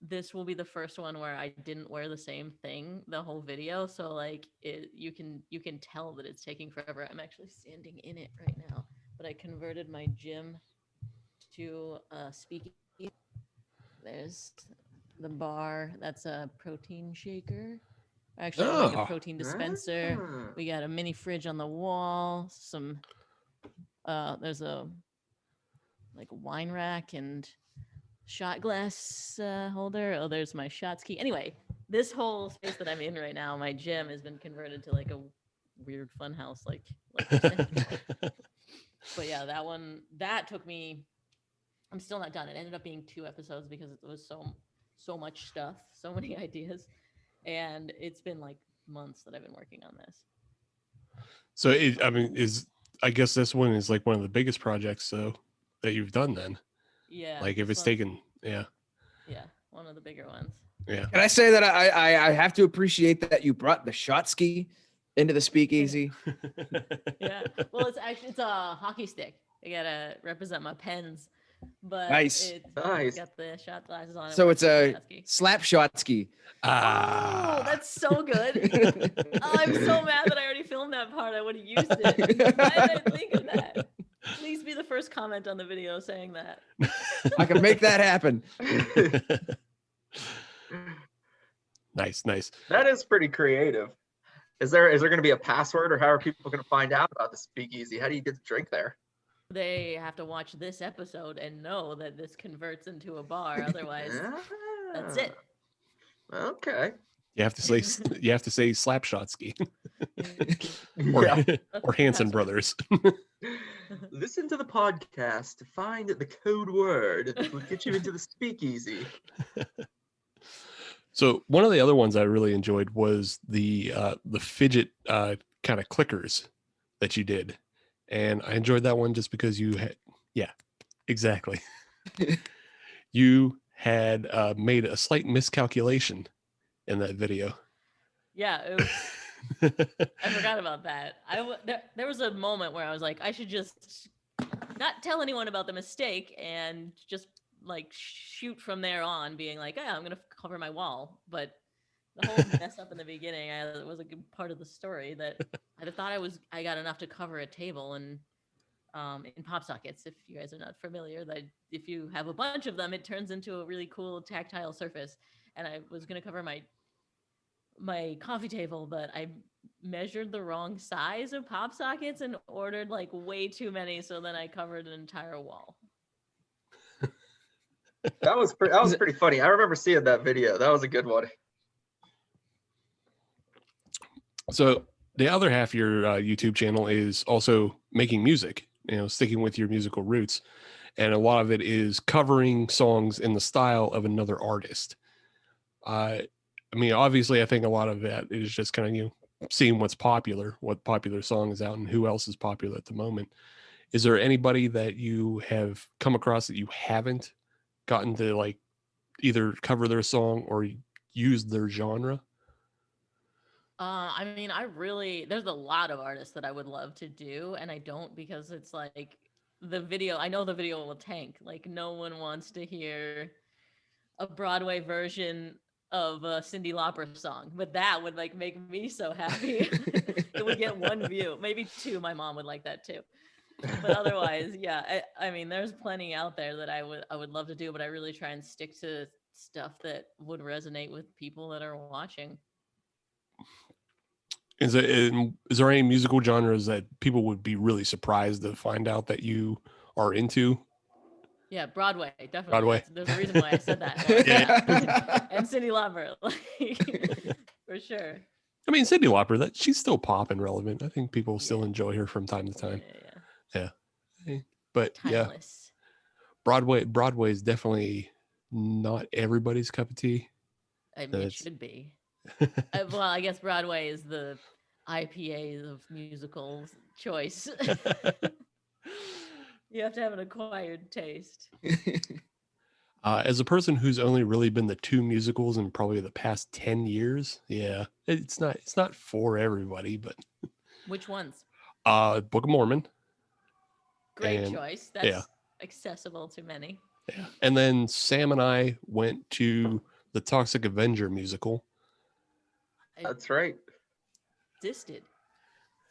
this will be the first one where I didn't wear the same thing the whole video. So like you can tell that it's taking forever. I'm actually standing in it right now, but I converted my gym to a speakeasy. There's the bar. That's a protein shaker. Actually, like a protein dispenser. We got a mini fridge on the wall. There's a like wine rack and shot glass holder. Oh, there's my shots key. Anyway, this whole space that I'm in right now, my gym, has been converted to like a weird fun house. Like but yeah, that took me. I'm still not done. It ended up being 2 episodes because it was so much stuff, so many ideas, and it's been like months that I've been working on this. So I guess this one is like one of the biggest projects that you've done then. Yeah. Like if it's taken, yeah. Yeah, one of the bigger ones. Yeah. Can I say that I have to appreciate that you brought the shot ski into the speakeasy? Yeah. Well, it's a hockey stick. I gotta represent my Penns, but Nice. It's got the shot glasses on it. So it's a slap shot ski. Oh, that's so good. I'm so mad that I already filmed that part. I would have used it. Why did I think of that? Please be the first comment on the video saying that. I can make that happen. Nice. That is pretty creative. Is there going to be a password, or how are people going to find out about the speakeasy? How do you get the drink there? They have to watch this episode and know that this converts into a bar. Otherwise, that's it. Okay. You have to say Slapshotsky or Hanson Brothers. Listen to the podcast to find the code word that will get you into the speakeasy. So one of the other ones I really enjoyed was the fidget kind of clickers that you did, and I enjoyed that one just because you had, yeah, exactly. You had made a slight miscalculation in that video. Yeah, I forgot about that. There was a moment where I was like, I should just not tell anyone about the mistake and just like shoot from there on, being like, I'm gonna cover my wall. But the whole mess up in the beginning, it was a good part of the story that I thought I got enough to cover a table, and in pop sockets, if you guys are not familiar, that if you have a bunch of them, it turns into a really cool tactile surface. And I was gonna cover my coffee table, but I measured the wrong size of pop sockets and ordered like way too many, so then I covered an entire wall. That was pretty funny. I remember seeing that video. That was a good one. So the other half of your YouTube channel is also making music, sticking with your musical roots. And a lot of it is covering songs in the style of another artist. I mean, obviously, I think a lot of that is just kind of, seeing what's popular, what popular song is out and who else is popular at the moment. Is there anybody that you have come across that you haven't gotten to like either cover their song or use their genre? I mean, there's a lot of artists that I would love to do, and I don't because it's like I know the video will tank. Like, no one wants to hear a Broadway version of a Cyndi Lauper song, but that would like make me so happy. It would get 1 view, maybe 2. My mom would like that too. But otherwise, yeah, I mean, there's plenty out there that I would love to do, but I really try and stick to stuff that would resonate with people that are watching. Is there any musical genres that people would be really surprised to find out that you are into? Yeah, Broadway, definitely. Broadway. There's a reason why I said that. Like, Yeah. And Cyndi Lauper, like, for sure. I mean, Cyndi Lauper, she's still pop and relevant. I think people still enjoy her from time to time. Yeah. But Timeless. yeah, Broadway is definitely not everybody's cup of tea. I mean, it should be. Well, I guess Broadway is the IPA of musical choice. You have to have an acquired taste. As a person who's only really been to 2 musicals in probably the past 10 years, yeah, it's not for everybody, but Which ones? Book of Mormon. Great choice. That's accessible to many. Yeah. And then Sam and I went to the Toxic Avenger musical. That's right. Existed.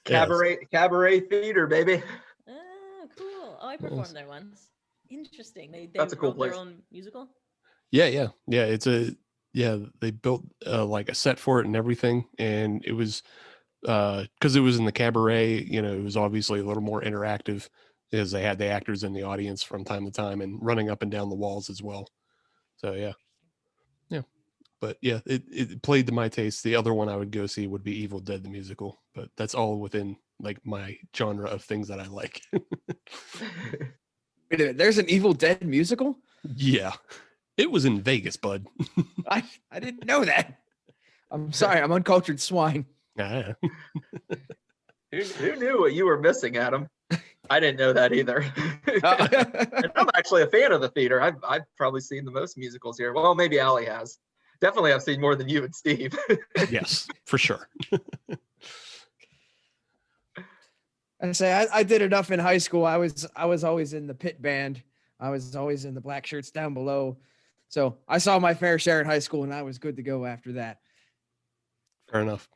Cabaret theater, baby. Oh, cool. Oh, I performed there once. Interesting. They That's a cool wrote place. their own musical? Yeah. They built like a set for it and everything. And it was, because it was in the cabaret, it was obviously a little more interactive because they had the actors in the audience from time to time and running up and down the walls as well. So yeah. But yeah, it played to my taste. The other one I would go see would be Evil Dead the musical, but that's all within like my genre of things that I like. Wait a minute, there's an Evil Dead musical? Yeah, it was in Vegas, bud. I didn't know that. I'm sorry, I'm uncultured swine. Yeah. Who knew what you were missing, Adam? I didn't know that either. And I'm actually a fan of the theater. I've probably seen the most musicals here. Well, maybe Allie has. Definitely, I've seen more than you and Steve. Yes, for sure. I did enough in high school. I was always in the pit band. I was always in the black shirts down below. So I saw my fair share in high school, and I was good to go after that. Fair enough.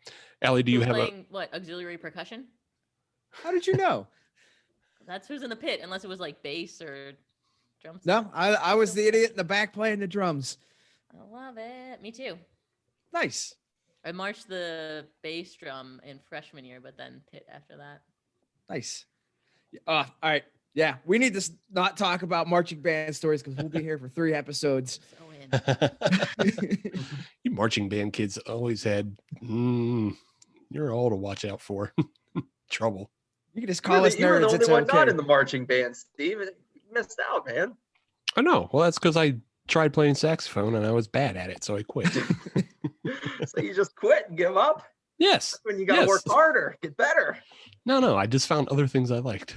Allie, do you have playing auxiliary percussion? How did you know? That's who's in the pit, unless it was like bass or drums. No, I was the idiot in the back playing the drums. I love it. Me too. Nice. I marched the bass drum in freshman year, but then pit after that. Nice. All right. Yeah, we need to not talk about marching band stories because we'll be here for 3 episodes. So in. You marching band kids always had, you're all to watch out for. Trouble. You can just call us nerds. You were the only it's one okay. not in the marching band, Steve. You missed out, man. I know. Well, that's because I tried playing saxophone and I was bad at it, so I quit. So you just quit and give up? Yes. That's when you got to work harder, get better. No, I just found other things I liked.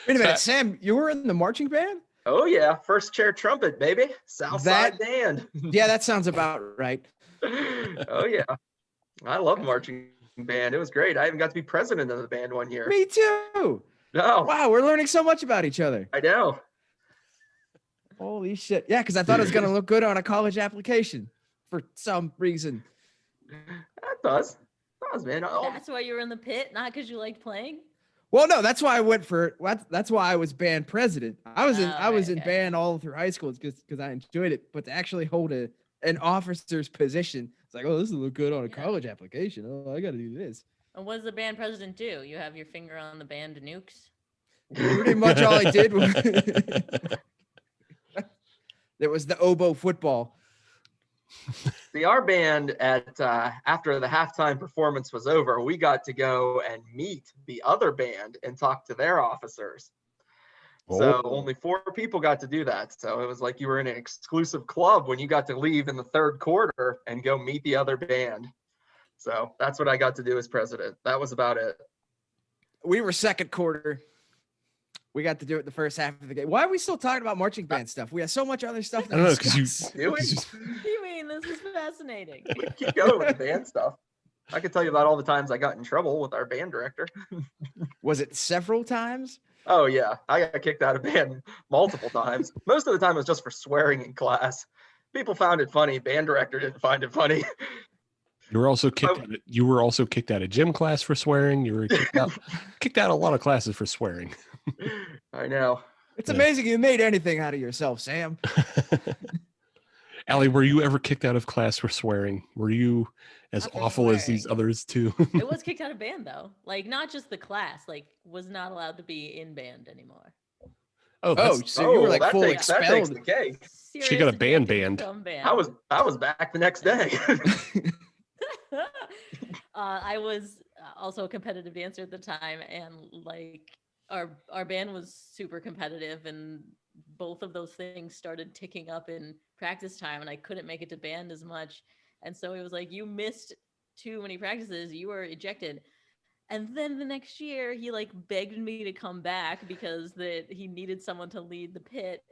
Wait a minute, Sam, you were in the marching band? Oh, yeah. First chair trumpet, baby. Southside band. Yeah, that sounds about right. Oh, yeah. I love marching band. It was great. I even got to be president of the band one year. Me too. No. Wow, we're learning so much about each other. I know. Holy shit. Yeah, because I thought it was going to look good on a college application for some reason. That does, man. That's why you were in the pit, not because you liked playing? Well, no, that's why I went for. That's why I was band president. I was in band all through high school because I enjoyed it. But to actually hold an officer's position, it's like, oh, this will look good on a college application. Oh, I got to do this. And what does the band president do? You have your finger on the band nukes? Pretty much all I did was there was the oboe football. See, our band at after the halftime performance was over, we got to go and meet the other band and talk to their officers. So Oh. only 4 people got to do that. So it was like you were in an exclusive club when you got to leave in the 3rd quarter and go meet the other band. So that's what I got to do as president. That was about it. We were 2nd quarter. We got to do it the first half of the game. Why are we still talking about marching band stuff? We have so much other stuff to I don't know, discuss. Do we? You mean this is fascinating? Keep going with the band stuff. I can tell you about all the times I got in trouble with our band director. Was it several times? Oh yeah, I got kicked out of band multiple times. Most of the time it was just for swearing in class. People found it funny. Band director didn't find it funny. You were also kicked out of gym class for swearing. You were kicked out a lot of classes for swearing. I know. It's amazing you made anything out of yourself, Sam. Allie, were you ever kicked out of class for swearing? Were you as Not for awful as swearing. these others too? I was kicked out of band though. Like not just the class, like was not allowed to be in band anymore. Oh, so you were like that full takes the expelled. cake. She got a Serious band ejected banned. from band. I was back the next day. I was also a competitive dancer at the time, and like our band was super competitive, and both of those things started ticking up in practice time, and I couldn't make it to band as much, and so it was like, you missed too many practices, you were ejected. And then the next year he like begged me to come back because that he needed someone to lead the pit,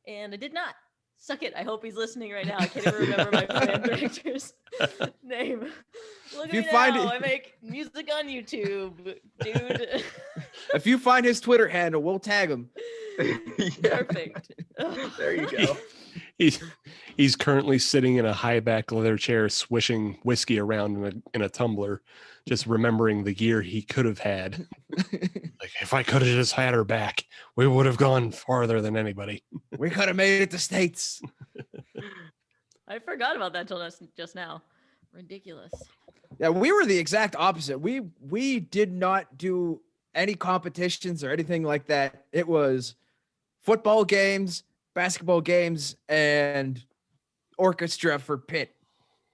and I did not. Suck it. I hope he's listening right now. I can't even remember my band director's name. Look at You me find now. it- I make music on YouTube, dude. If you find his Twitter handle, we'll tag him. Yeah, Perfect. there you go. He's currently sitting in a high back leather chair, swishing whiskey around in a tumbler, just remembering the year he could have had. Like, if I could have just had her back, we would have gone farther than anybody. We could have made it to States. I forgot about that till just now. Ridiculous. Yeah, we were the exact opposite. We did not do any competitions or anything like that. It was football games, basketball games, and orchestra for pit.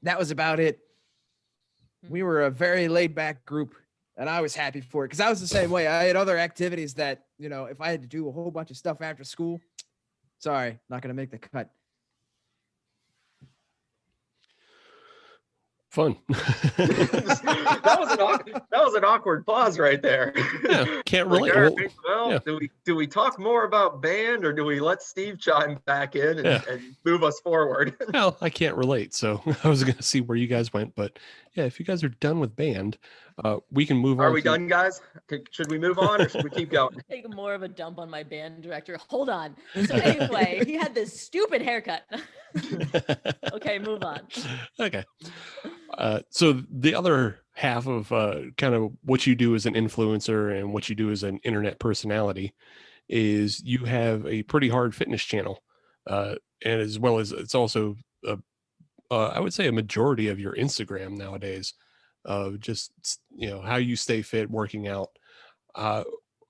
That was about it. We were a very laid back group, and I was happy for it because I was the same way. I had other activities that, you know, if I had to do a whole bunch of stuff after school, sorry, not going to make the cut. Fun. that was an awkward pause right there. Yeah, can't Like, relate. all Well, right, well, yeah. do we talk more about band, or do we let Steve chime back in Yeah. and move us forward? well, I can't relate, so I was going to see where you guys went, but yeah, if you guys are done with band, we can move on. Are we done, guys? Should we move on, or should we keep going? Take more of a dump on my band director. Hold on. So anyway, he had this stupid haircut. Okay, move on. Okay. So the other half of kind of what you do as an influencer and what you do as an internet personality is you have a pretty hard fitness channel, and as well as it's also I would say a majority of your Instagram nowadays of just, you know, how you stay fit, working out.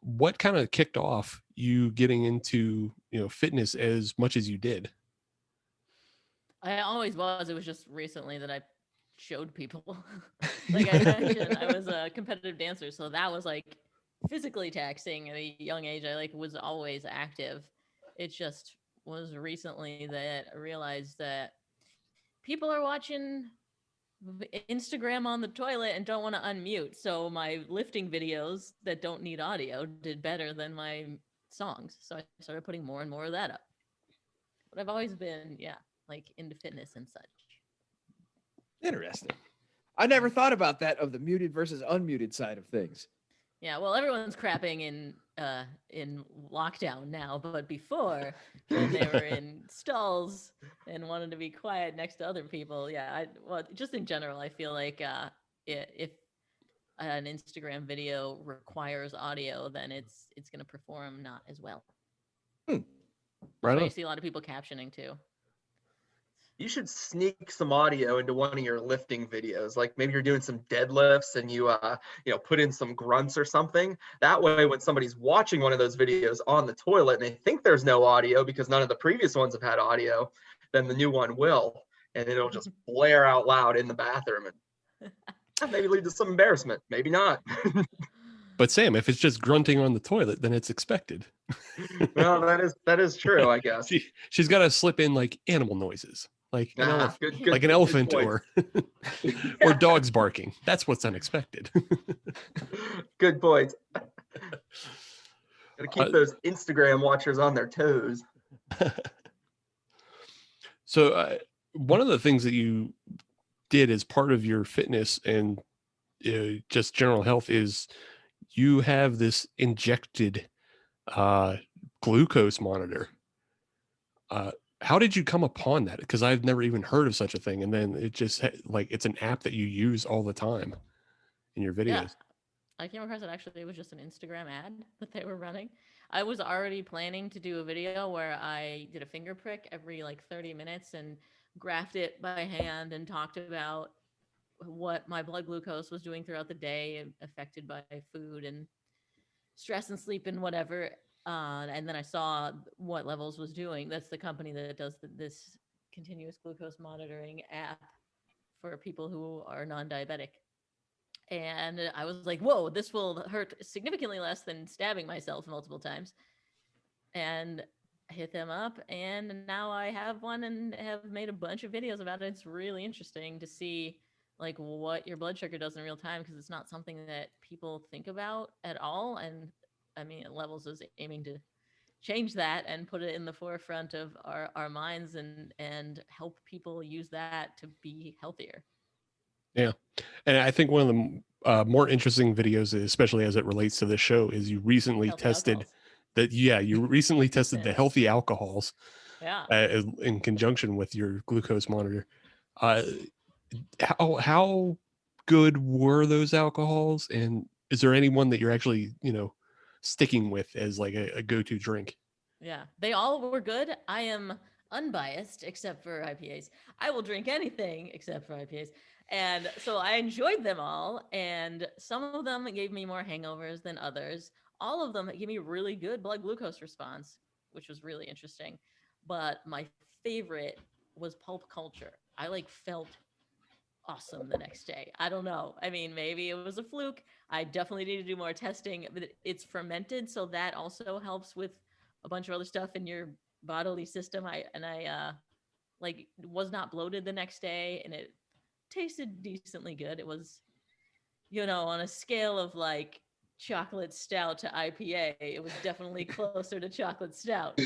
What kind of kicked off you getting into, you know, fitness as much as you did? I always was. It was just recently that I showed people. Like I mentioned, I was a competitive dancer, so that was like physically taxing at a young age. I like was always active. It just was recently that I realized that people are watching Instagram on the toilet and don't want to unmute. So my lifting videos that don't need audio did better than my songs. So I started putting more and more of that up. But I've always been, like into fitness and such. Interesting. I never thought about that of the muted versus unmuted side of things. Yeah, well, everyone's crapping in lockdown now, but before when they were in stalls and wanted to be quiet next to other people, just in general, I feel like if an Instagram video requires audio, then it's going to perform not as well. Right So on. you see a lot of people captioning too. You should sneak some audio into one of your lifting videos. Like maybe you're doing some deadlifts and you put in some grunts or something. That way, when somebody's watching one of those videos on the toilet and they think there's no audio because none of the previous ones have had audio, then the new one will, and it'll just blare out loud in the bathroom and maybe lead to some embarrassment. Maybe not. But Sam, if it's just grunting on the toilet, then it's expected. Well, that is true, I guess. She's got to slip in like animal noises, like an Good elephant point. or dogs barking. That's what's unexpected. Good point. Gotta keep those Instagram watchers on their toes. So one of the things that you did as part of your fitness and just general health is you have this injected glucose monitor. How did you come upon that? Because I've never even heard of such a thing. And then it just like it's an app that you use all the time in your videos. Yeah. I came across it. Actually, it was just an Instagram ad that they were running. I was already planning to do a video where I did a finger prick every like 30 minutes and graphed it by hand and talked about what my blood glucose was doing throughout the day, affected by food and stress and sleep and whatever. And then I saw what Levels was doing. That's the company that does this continuous glucose monitoring app for people who are non-diabetic. And I was like, whoa, this will hurt significantly less than stabbing myself multiple times. And I hit them up, and now I have one and have made a bunch of videos about it. It's really interesting to see like what your blood sugar does in real time, because it's not something that people think about at all. And I mean, Levels is aiming to change that and put it in the forefront of our minds and help people use that to be healthier. Yeah. And I think one of the more interesting videos, especially as it relates to this show, is you recently tested the healthy alcohols in conjunction with your glucose monitor. How good were those alcohols? And is there any one that you're actually, sticking with as like a go-to drink? Yeah, they all were good. I am unbiased except for IPAs. I will drink anything except for IPAs. And so I enjoyed them all, and some of them gave me more hangovers than others. All of them gave me really good blood glucose response, which was really interesting. But my favorite was Pulp Culture. I felt awesome the next day. I don't know. I mean, maybe it was a fluke. I definitely need to do more testing, but it's fermented, so that also helps with a bunch of other stuff in your bodily system. I was not bloated the next day, and it tasted decently good. It was, on a scale of like chocolate stout to IPA, it was definitely closer to chocolate stout.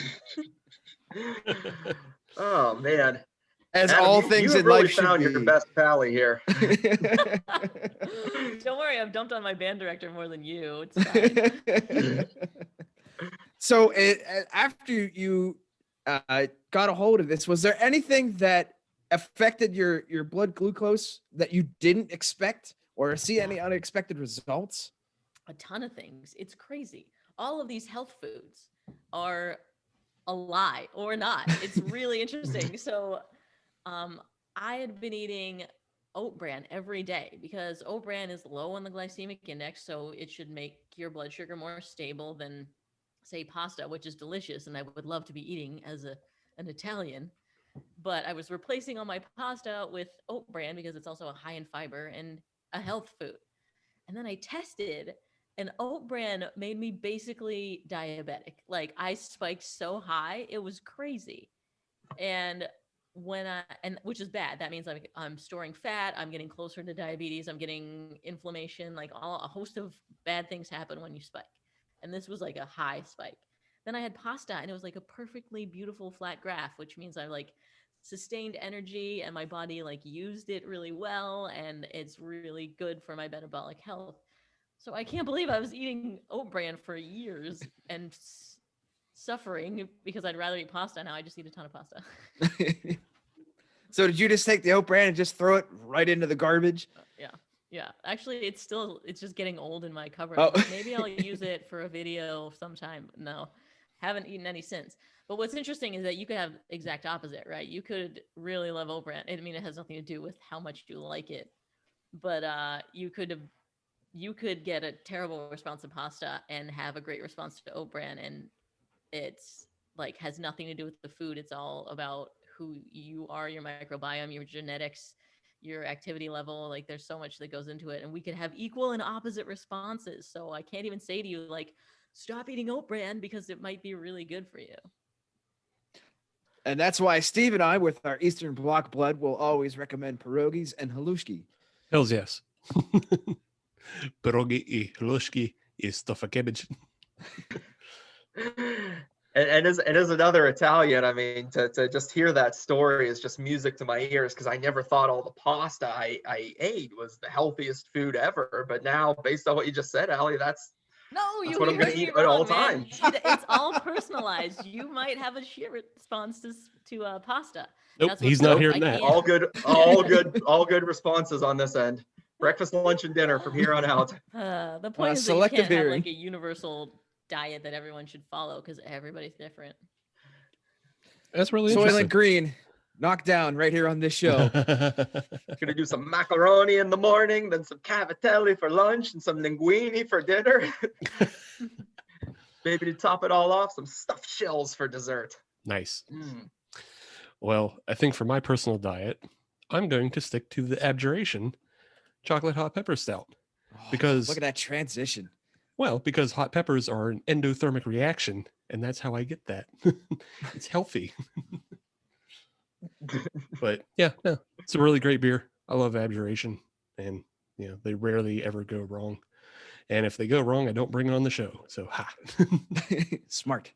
Oh man. As Adam, all things you in really life should found be. your best pally here. Don't worry, I've dumped on my band director more than you. It's fine. So after you got a hold of this, was there anything that affected your blood glucose that you didn't expect, or see any unexpected results? A ton of things. It's crazy. All of these health foods are a lie or not. It's really interesting. So I had been eating oat bran every day because oat bran is low on the glycemic index, so it should make your blood sugar more stable than, say, pasta, which is delicious and I would love to be eating as an Italian. But I was replacing all my pasta with oat bran because it's also high in fiber and a health food. And then I tested, and oat bran made me basically diabetic. Like, I spiked so high, it was crazy. And which is bad. That means I'm storing fat. I'm getting closer to diabetes. I'm getting inflammation. Like, a host of bad things happen when you spike. And this was like a high spike. Then I had pasta, and it was like a perfectly beautiful flat graph, which means I sustained energy and my body used it really well, and it's really good for my metabolic health. So I can't believe I was eating oat bran for years and suffering because I'd rather eat pasta. Now I just eat a ton of pasta. So did you just take the oat bran and just throw it right into the garbage? Yeah. Actually, it's just getting old in my cupboard. Oh. Maybe I'll use it for a video sometime. No, haven't eaten any since. But what's interesting is that you could have exact opposite, right? You could really love oat bran. I mean, it has nothing to do with how much you like it, but you could get a terrible response to pasta and have a great response to oat bran, and it's has nothing to do with the food. It's all about who you are, your microbiome, your genetics, your activity level. Like there's so much that goes into it, and we could have equal and opposite responses. So I can't even say to you like, stop eating oat bran because it might be really good for you. And that's why Steve and I, with our Eastern Bloc blood, will always recommend pierogies and halushki. Hells yes. Pierogi I halushki is stuff of cabbage. And as another Italian, I mean, to just hear that story is just music to my ears, because I never thought all the pasta I ate was the healthiest food ever. But now, based on what you just said, Allie, that's what I'm going to eat at all times. It's all personalized. You might have a shit response to pasta. Nope, he's not hearing that. All good responses on this end. Breakfast, lunch, and dinner from here on out. The point is that you can't have like a universal diet that everyone should follow because everybody's different. That's really interesting. Soylent Green, knocked down right here on this show. Gonna do some macaroni in the morning, then some cavatelli for lunch, and some linguine for dinner. Maybe to top it all off, some stuffed shells for dessert. Nice. Well, I think for my personal diet, I'm going to stick to the Abjuration chocolate hot pepper stout. Because look at that transition. Well, because hot peppers are an endothermic reaction, and that's how I get that. It's healthy. But yeah, no, it's a really great beer. I love Abjuration, and they rarely ever go wrong. And if they go wrong, I don't bring it on the show. So ha. Smart.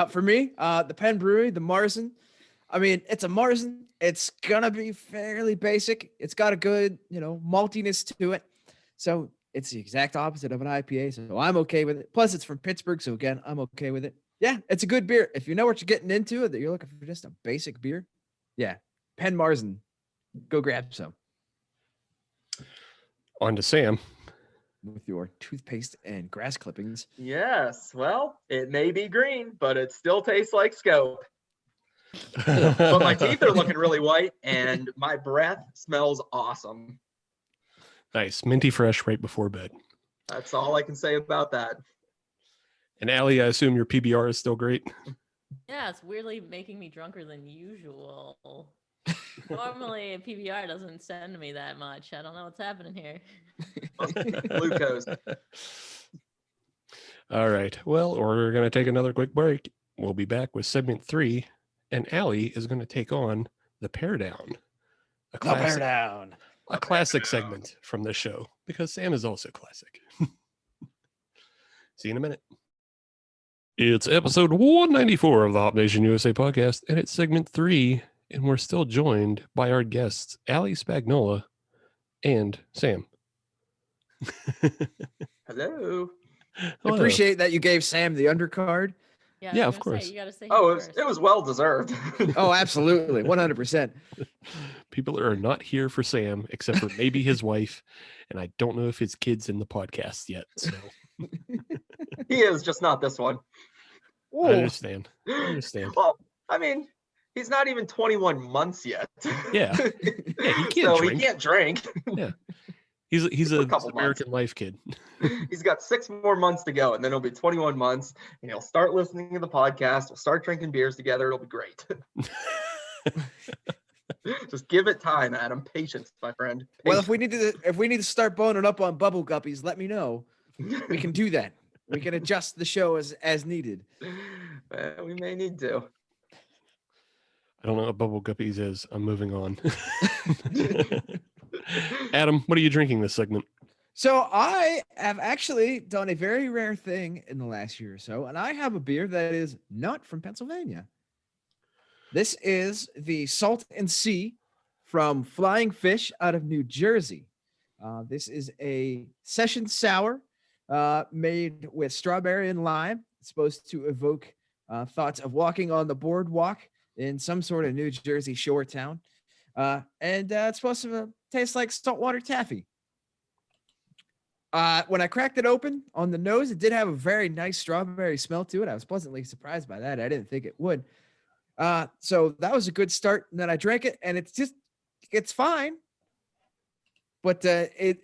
For me, the Penn Brewery, the Marzen. I mean, it's a Marzen. It's gonna be fairly basic. It's got a good, maltiness to it. So it's the exact opposite of an IPA. So I'm okay with it. Plus, it's from Pittsburgh. So again, I'm okay with it. Yeah, it's a good beer. If you know what you're getting into, that you're looking for just a basic beer. Yeah, Penn Marzen. Go grab some. On to Sam. With your toothpaste and grass clippings. Yes, well, it may be green, but it still tastes like scope. But my teeth are looking really white, and my breath smells awesome. Nice. Minty fresh right before bed. That's all I can say about that. And Allie, I assume your PBR is still great? Yeah, it's weirdly making me drunker than usual. Normally, a PBR doesn't send me that much. I don't know what's happening here. Glucose. All right. Well, we're going to take another quick break. We'll be back with segment 3, and Allie is going to take on the Pairdown. A classic segment from this show, because Sam is also classic. See you in a minute. It's episode 194 of the Hop Nation USA podcast, and it's segment 3, and we're still joined by our guests, Allie Spagnola and Sam. Hello. I appreciate that you gave Sam the undercard. Yeah, of course. You gotta say it was well deserved. Oh, absolutely. 100%. People are not here for Sam, except for maybe his wife, and I don't know if his kid's in the podcast yet. So He is, just not this one. I understand. Well, I mean, he's not even 21 months yet. Yeah, he can't so drink. He can't drink. Yeah, he's a American life kid. He's got 6 more months to go, and then he'll be 21 months, and he'll start listening to the podcast. We'll start drinking beers together. It'll be great. Just give it time, Adam. Patience, my friend. Patience. Well, if we need to start boning up on bubble guppies, let me know. We can do that. We can adjust the show as needed. We may need to. I don't know what bubble guppies is. I'm moving on. Adam, what are you drinking this segment? So I have actually done a very rare thing in the last year or so, and I have a beer that is not from Pennsylvania. This is the Salt and Sea from Flying Fish out of New Jersey. This is a session sour made with strawberry and lime. It's supposed to evoke thoughts of walking on the boardwalk in some sort of New Jersey shore town. And it's supposed to taste like saltwater taffy. When I cracked it open on the nose, it did have a very nice strawberry smell to it. I was pleasantly surprised by that. I didn't think it would. So that was a good start. And then I drank it, and it's fine. But I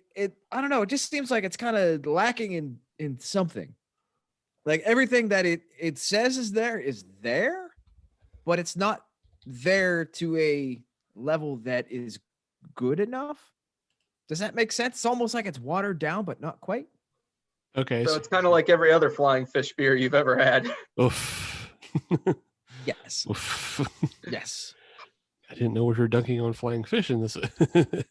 don't know. It just seems like it's kind of lacking in something. Like everything that it says is there, but it's not there to a level that is good enough. Does that make sense? It's almost like it's watered down, but not quite. Okay. So it's kind of like every other flying fish beer you've ever had. Oof. Yes. Oof. Yes. I didn't know we were dunking on flying fish in this We were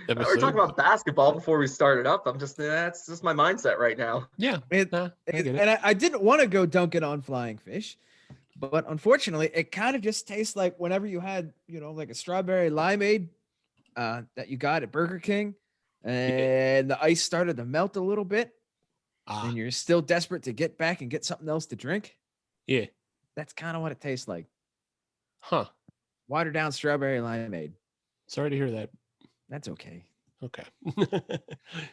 episode. talking about basketball before we started up. That's just my mindset right now. Yeah. I get it. And I didn't want to go dunking on flying fish, but unfortunately, it kind of just tastes like whenever you had, like a strawberry limeade that you got at Burger King, and the ice started to melt a little bit, and you're still desperate to get back and get something else to drink. Yeah. That's kind of what it tastes like. Huh. Watered down strawberry limeade. Sorry to hear that. That's okay. Okay.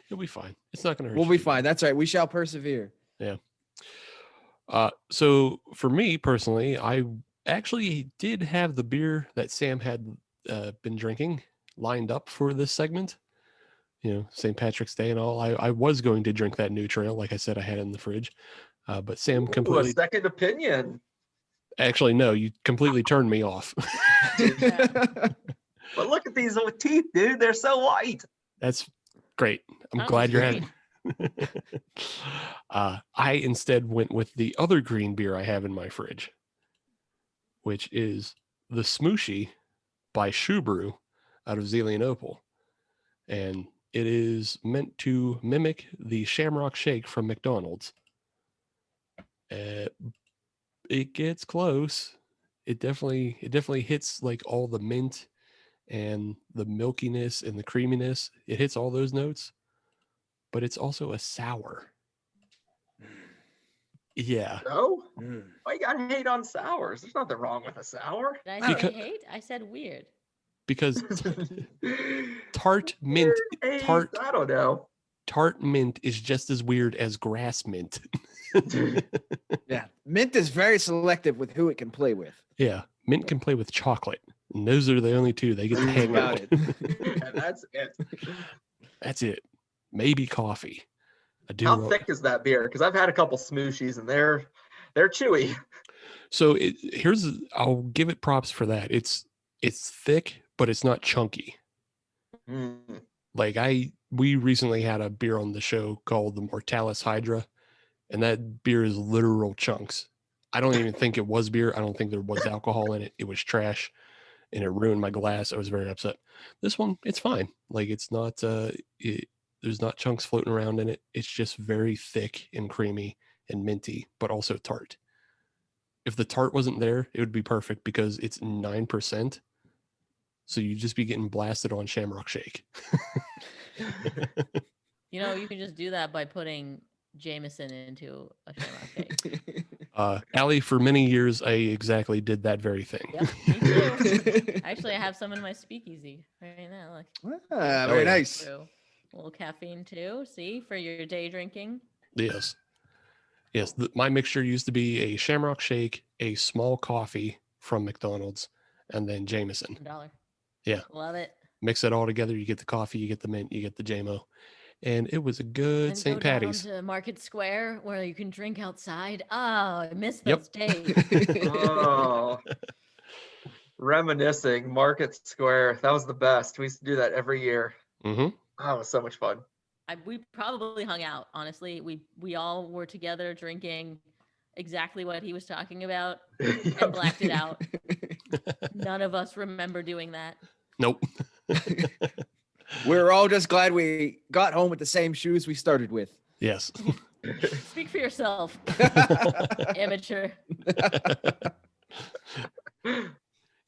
You'll be fine. It's not going to hurt We'll you. be fine. That's right. We shall persevere. Yeah. So for me personally, I actually did have the beer that Sam had been drinking lined up for this segment. St. Patrick's Day and all. I was going to drink that New Trail, like I said, I had it in the fridge. But Sam completely. A second opinion. Actually, no, you completely turned me off. But look at these old teeth, dude. They're so white. That's great. I'm Sounds glad you're great. happy. I instead went with the other green beer I have in my fridge, which is the Smooshie by Shoe Brew out of Zelienople. And it is meant to mimic the Shamrock Shake from McDonald's. It gets close. It definitely hits like all the mint and the milkiness and the creaminess. It hits all those notes, but it's also a sour. Yeah. No? Why you gotta hate on sours? There's nothing wrong with a sour. Did I say hate? I said weird. Because tart mint, tart, I don't know. tart mint is just as weird as grass mint. Yeah. Mint is very selective with who it can play with. Yeah. Mint can play with chocolate. And those are the only two they get to hang Got out. it. And that's it. That's it. Maybe coffee. I do. How thick is that beer? Because I've had a couple smooshies and they're chewy. So I'll give it props for that. It's thick, but it's not chunky. Mm. Like we recently had a beer on the show called the Mortalis Hydra, and that beer is literal chunks. I don't even think it was beer. I don't think there was alcohol in it. It was trash, and it ruined my glass. I was very upset. This one, it's fine. Like it's not. There's not chunks floating around in it. It's just very thick and creamy and minty, but also tart. If the tart wasn't there, it would be perfect because it's 9%. So you'd just be getting blasted on Shamrock Shake. You can just do that by putting Jameson into a Shamrock Shake. Allie, for many years, I exactly did that very thing. Yep, me too. Actually, I have some in my speakeasy right now. Look. Very nice. True. A little caffeine too. See, for your day drinking. Yes. My mixture used to be a Shamrock Shake, a small coffee from McDonald's, and then Jameson. $1. Yeah. Love it. Mix it all together. You get the coffee, you get the mint, you get the JMO. And it was a good And St. go down Patty's. to Market Square where you can drink outside. Oh, I miss those days. Oh. Reminiscing, Market Square. That was the best. We used to do that every year. Mm-hmm. Oh, it was so much fun. We probably hung out, honestly. We all were together drinking exactly what he was talking about and blacked it out. None of us remember doing that. Nope. We're all just glad we got home with the same shoes we started with. Yes. Speak for yourself, amateur.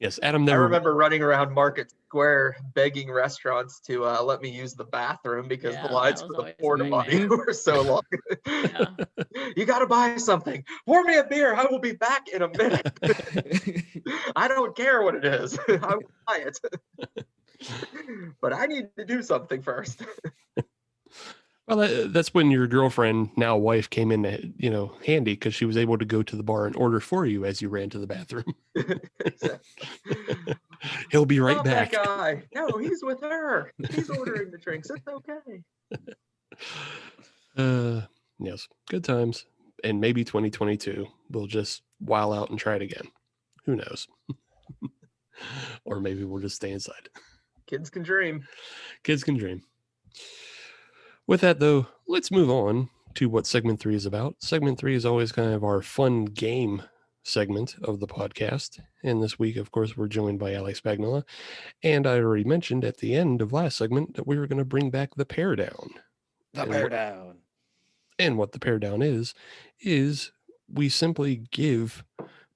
Yes, Adam I never. remember running around Market Square begging restaurants to let me use the bathroom because Yeah, the lines that for was the always porta great, potty man. were so long. Yeah. You got to buy something. Pour me a beer. I will be back in a minute. I don't care what it is. I will buy it. But I need to do something first. Well, that's when your girlfriend, now wife, came in, handy because she was able to go to the bar and order for you as you ran to the bathroom. He'll be right Not back. That guy. No, he's with her. He's ordering the drinks. It's okay. Yes, good times. And maybe 2022, we'll just while out and try it again. Who knows? Or maybe we'll just stay inside. Kids can dream. Kids can dream. With that, though, let's move on to what segment 3 is about. Segment 3 is always kind of our fun game segment of the podcast. And this week, of course, we're joined by Alex Spagnola. And I already mentioned at the end of last segment that we were going to bring back the Pairdown. The Pairdown. And what the Pairdown is we simply give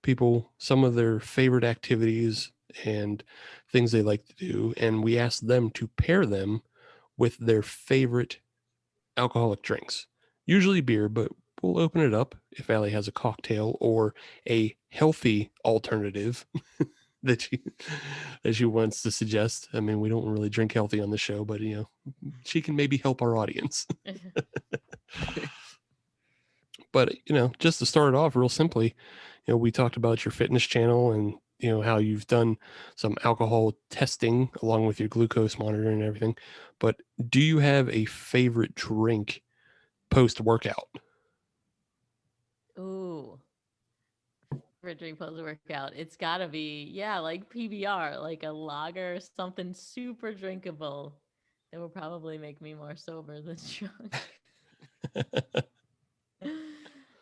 people some of their favorite activities and things they like to do, and we ask them to pair them with their favorite alcoholic drinks, usually beer, but we'll open it up if Allie has a cocktail or a healthy alternative that she wants to suggest. I mean, we don't really drink healthy on the show, but she can maybe help our audience. But just to start off real simply, we talked about your fitness channel and how you've done some alcohol testing along with your glucose monitor and everything. But do you have a favorite drink post-workout? Ooh. Favorite drink post-workout. It's got to be, like PBR, like a lager, something super drinkable that will probably make me more sober than drunk. I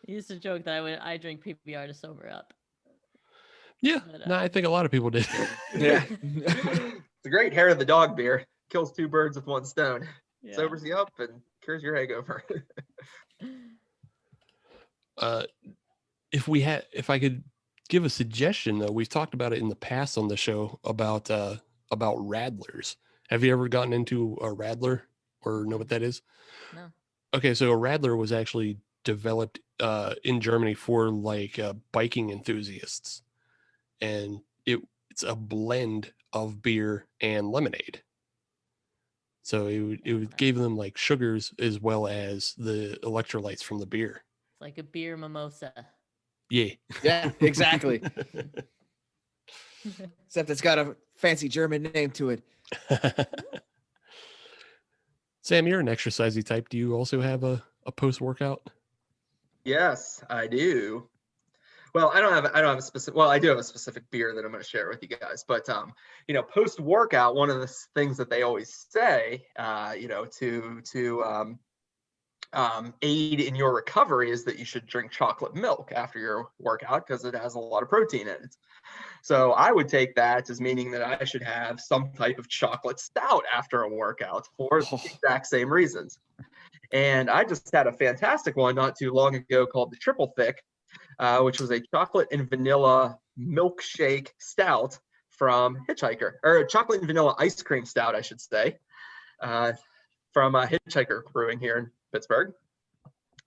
used to joke that I drink PBR to sober up. Yeah, But, I think a lot of people did. Yeah. It's a great hair of the dog beer. Kills two birds with one stone. yeah. Sobers you up and cures your hangover. If I could give a suggestion, though, we've talked about it in the past on the show about Radlers. Have you ever gotten into a Radler or know what that is? No. Okay, so a Radler was actually developed in Germany for biking enthusiasts, and it's a blend of beer and lemonade. So it gave them like sugars as well as the electrolytes from the beer. It's like a beer mimosa. Yeah. Yeah, exactly. Except it's got a fancy German name to it. Sam, you're an exercisey type. Do you also have a post-workout? Yes, I do. Well, I don't have a specific, well, I do have a specific beer that I'm going to share with you guys, but, post workout, one of the things that they always say, to aid in your recovery is that you should drink chocolate milk after your workout because it has a lot of protein in it. So I would take that as meaning that I should have some type of chocolate stout after a workout for the exact same reasons. And I just had a fantastic one not too long ago called the Triple Thick, which was a chocolate and vanilla milkshake stout from Hitchhiker, or chocolate and vanilla ice cream stout, I should say, from Hitchhiker Brewing here in Pittsburgh.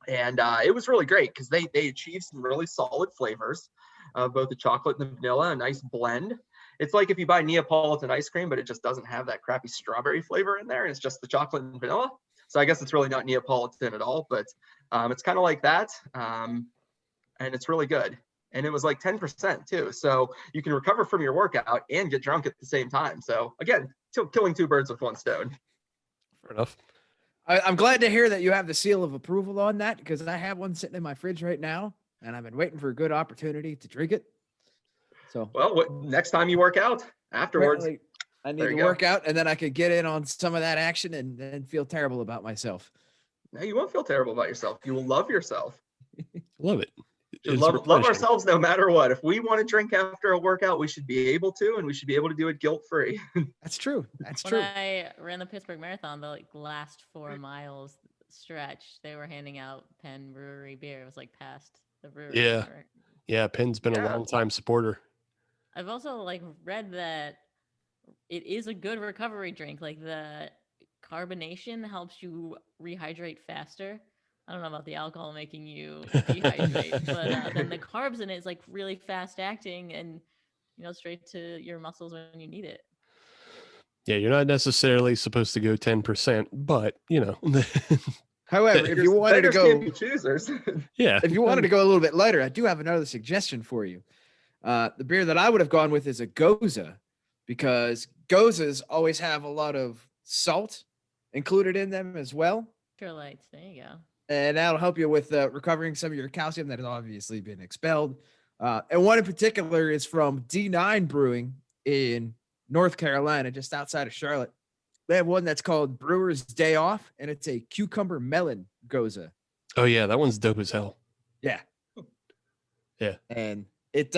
And it was really great because they achieved some really solid flavors of both the chocolate and the vanilla, a nice blend. It's like if you buy Neapolitan ice cream, but it just doesn't have that crappy strawberry flavor in there. It's just the chocolate and vanilla. So I guess it's really not Neapolitan at all, but it's kind of like that. And it's really good. And it was like 10% too. So you can recover from your workout and get drunk at the same time. So again, killing two birds with one stone. Fair enough. I'm glad to hear that you have the seal of approval on that because I have one sitting in my fridge right now and I've been waiting for a good opportunity to drink it. So, well, next time you work out afterwards, I need to work out and then I could get in on some of that action and then feel terrible about myself. No, you won't feel terrible about yourself. You will love yourself. Love it. Love ourselves no matter what. If we want to drink after a workout, we should be able to, and we should be able to do it guilt-free. That's true. That's When true. I ran the Pittsburgh Marathon, the last 4 miles stretch, they were handing out Penn Brewery beer. It was past the brewery. Yeah. Right? Yeah, Penn's been a long time supporter. I've also read that it is a good recovery drink. The carbonation helps you rehydrate faster. I don't know about the alcohol making you dehydrate, but then the carbs in it is really fast acting and straight to your muscles when you need it. Yeah, you're not necessarily supposed to go 10%, but However, if you wanted to go choosers. Yeah. If you wanted to go a little bit lighter, I do have another suggestion for you. The beer that I would have gone with is a Gose because Goses always have a lot of salt included in them as well. Electrolytes, there you go. And that'll help you with recovering some of your calcium that has obviously been expelled. And one in particular is from D9 Brewing in North Carolina, just outside of Charlotte. They have one that's called Brewer's Day Off, and it's a cucumber melon Gose. Oh yeah, that one's dope as hell. Yeah. Yeah. And it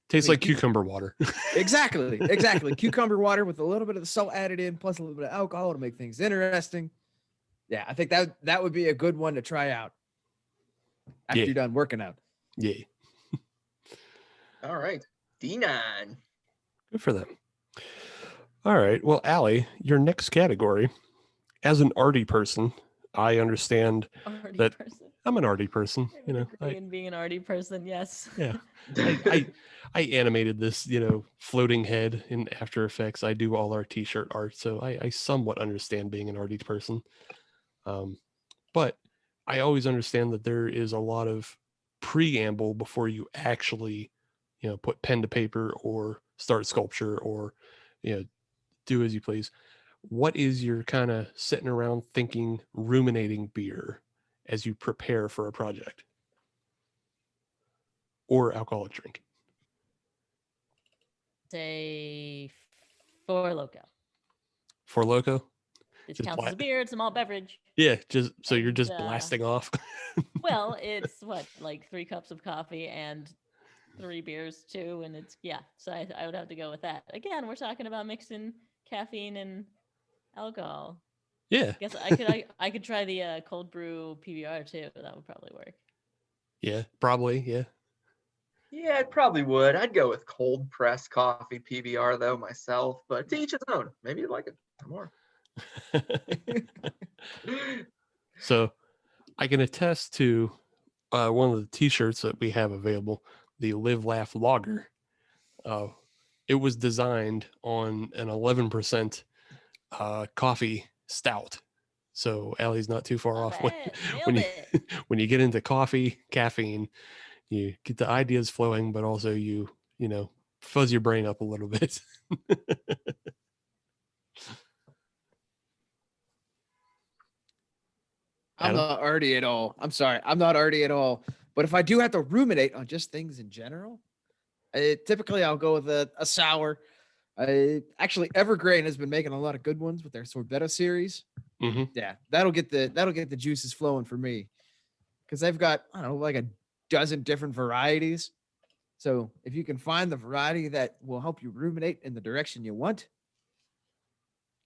Tastes like cucumber water. Exactly. Cucumber water with a little bit of the salt added in, plus a little bit of alcohol to make things interesting. Yeah, I think that would be a good one to try out after you're done working out. Yeah. All right. D9. Good for them. All right. Well, Allie, your next category, as an arty person, I understand that I'm an arty person. You know, being an arty person, yes. Yeah. I animated this, floating head in After Effects. I do all our t-shirt art, so I somewhat understand being an arty person. But I always understand that there is a lot of preamble before you actually, put pen to paper or start sculpture or, do as you please. What is your kind of sitting around thinking, ruminating beer as you prepare for a project or alcoholic drink? Say Four Loko. Four Loko? This counts as a beer. It's a malt beverage. Yeah, you're just blasting off. Well, it's like 3 cups of coffee and 3 beers too, and it's So I would have to go with that. Again, we're talking about mixing caffeine and alcohol. Yeah. I guess I could try the cold brew PBR too. That would probably work. Yeah, probably. Yeah. Yeah, it probably would. I'd go with cold press coffee PBR though myself, but to each his own. Maybe you'd like it more. So I can attest to one of the t-shirts that we have available, the Live Laugh Lager. It was designed on an 11% coffee stout. So Allie's not too far off. When you get into coffee, caffeine, you get the ideas flowing, but also you fuzz your brain up a little bit. I'm not arty at all. I'm sorry. I'm not arty at all. But if I do have to ruminate on just things in general, typically I'll go with a sour. Actually, Evergreen has been making a lot of good ones with their Sorbetto series. Mm-hmm. Yeah, that'll get the juices flowing for me, because they've got, I don't know, like a dozen different varieties. So if you can find the variety that will help you ruminate in the direction you want,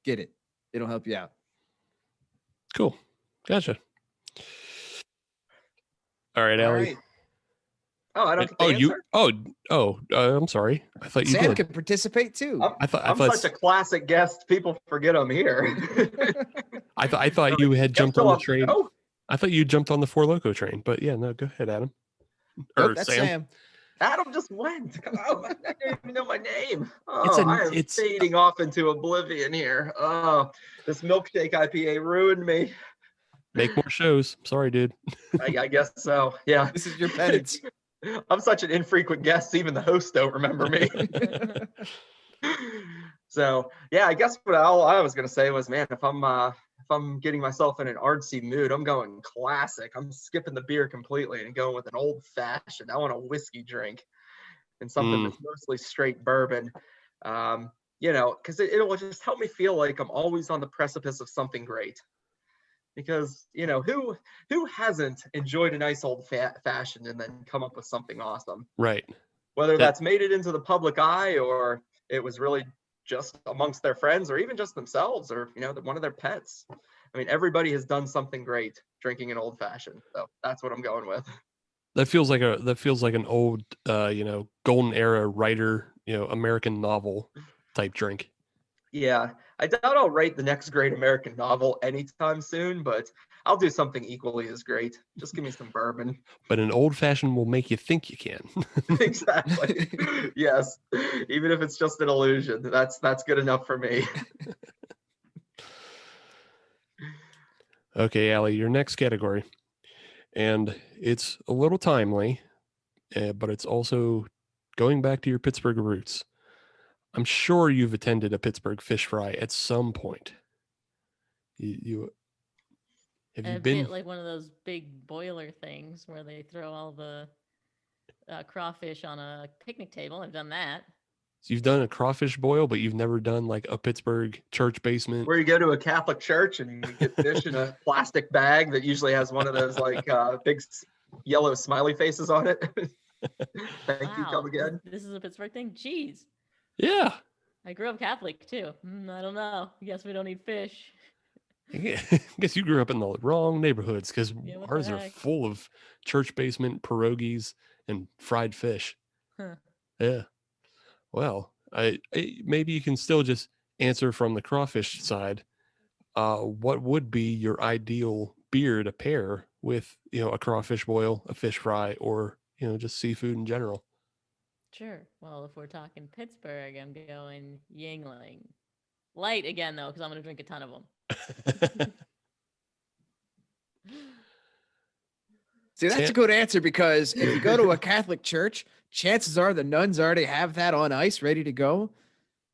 get it. It'll help you out. Cool. Gotcha. All right, Allie. Right. Oh, I don't get the answer? I'm sorry. I thought you Sam did. can participate too. I'm such a classic guest. People forget I'm here. I thought you had jumped on the train. I thought you jumped on the Four Loko train, but yeah, no, go ahead, Adam. Nope, that's Sam. Adam just went. Oh, I don't even know my name. I am fading off into oblivion here. Oh, this milkshake IPA ruined me. Make more shows. Sorry, dude. I guess so. Yeah. This is your penance. I'm such an infrequent guest. Even the hosts don't remember me. So yeah, I guess what all I was gonna say was, man, if I'm getting myself in an artsy mood, I'm going classic. I'm skipping the beer completely and going with an old fashioned. I want a whiskey drink and something that's mostly straight bourbon. Because it'll just help me feel like I'm always on the precipice of something great. Because, who hasn't enjoyed a nice old fashioned and then come up with something awesome? Right. Whether that's made it into the public eye or it was really just amongst their friends or even just themselves or, one of their pets. I mean, everybody has done something great drinking an old fashioned. So that's what I'm going with. That feels like an old, golden era writer, American novel type drink. Yeah, I doubt I'll write the next great American novel anytime soon, but I'll do something equally as great. Just give me some bourbon. But an old fashioned will make you think you can. Exactly. Yes. Even if it's just an illusion, that's good enough for me. Okay, Allie, your next category. And it's a little timely, but it's also going back to your Pittsburgher roots. I'm sure you've attended a Pittsburgh fish fry at some point. You have you been like one of those big boiler things where they throw all the crawfish on a picnic table? I've done that. So you've done a crawfish boil, but you've never done like a Pittsburgh church basement. Where you go to a Catholic church and you get fish in a plastic bag that usually has one of those like big yellow smiley faces on it. Thank you, come again. This is a Pittsburgh thing? Jeez. Yeah. I grew up Catholic too. I don't know. I guess we don't eat fish. I guess you grew up in the wrong neighborhoods because Yeah, what ours the are heck? full of church basement pierogies and fried fish. Huh. Yeah. Well, I maybe you can still just answer from the crawfish side. What would be your ideal beer to pair with, a crawfish boil, a fish fry, or, just seafood in general? Sure. Well, if we're talking Pittsburgh, I'm going Yingling. Light again, though, because I'm going to drink a ton of them. See, that's a good answer because if you go to a Catholic church, chances are the nuns already have that on ice ready to go.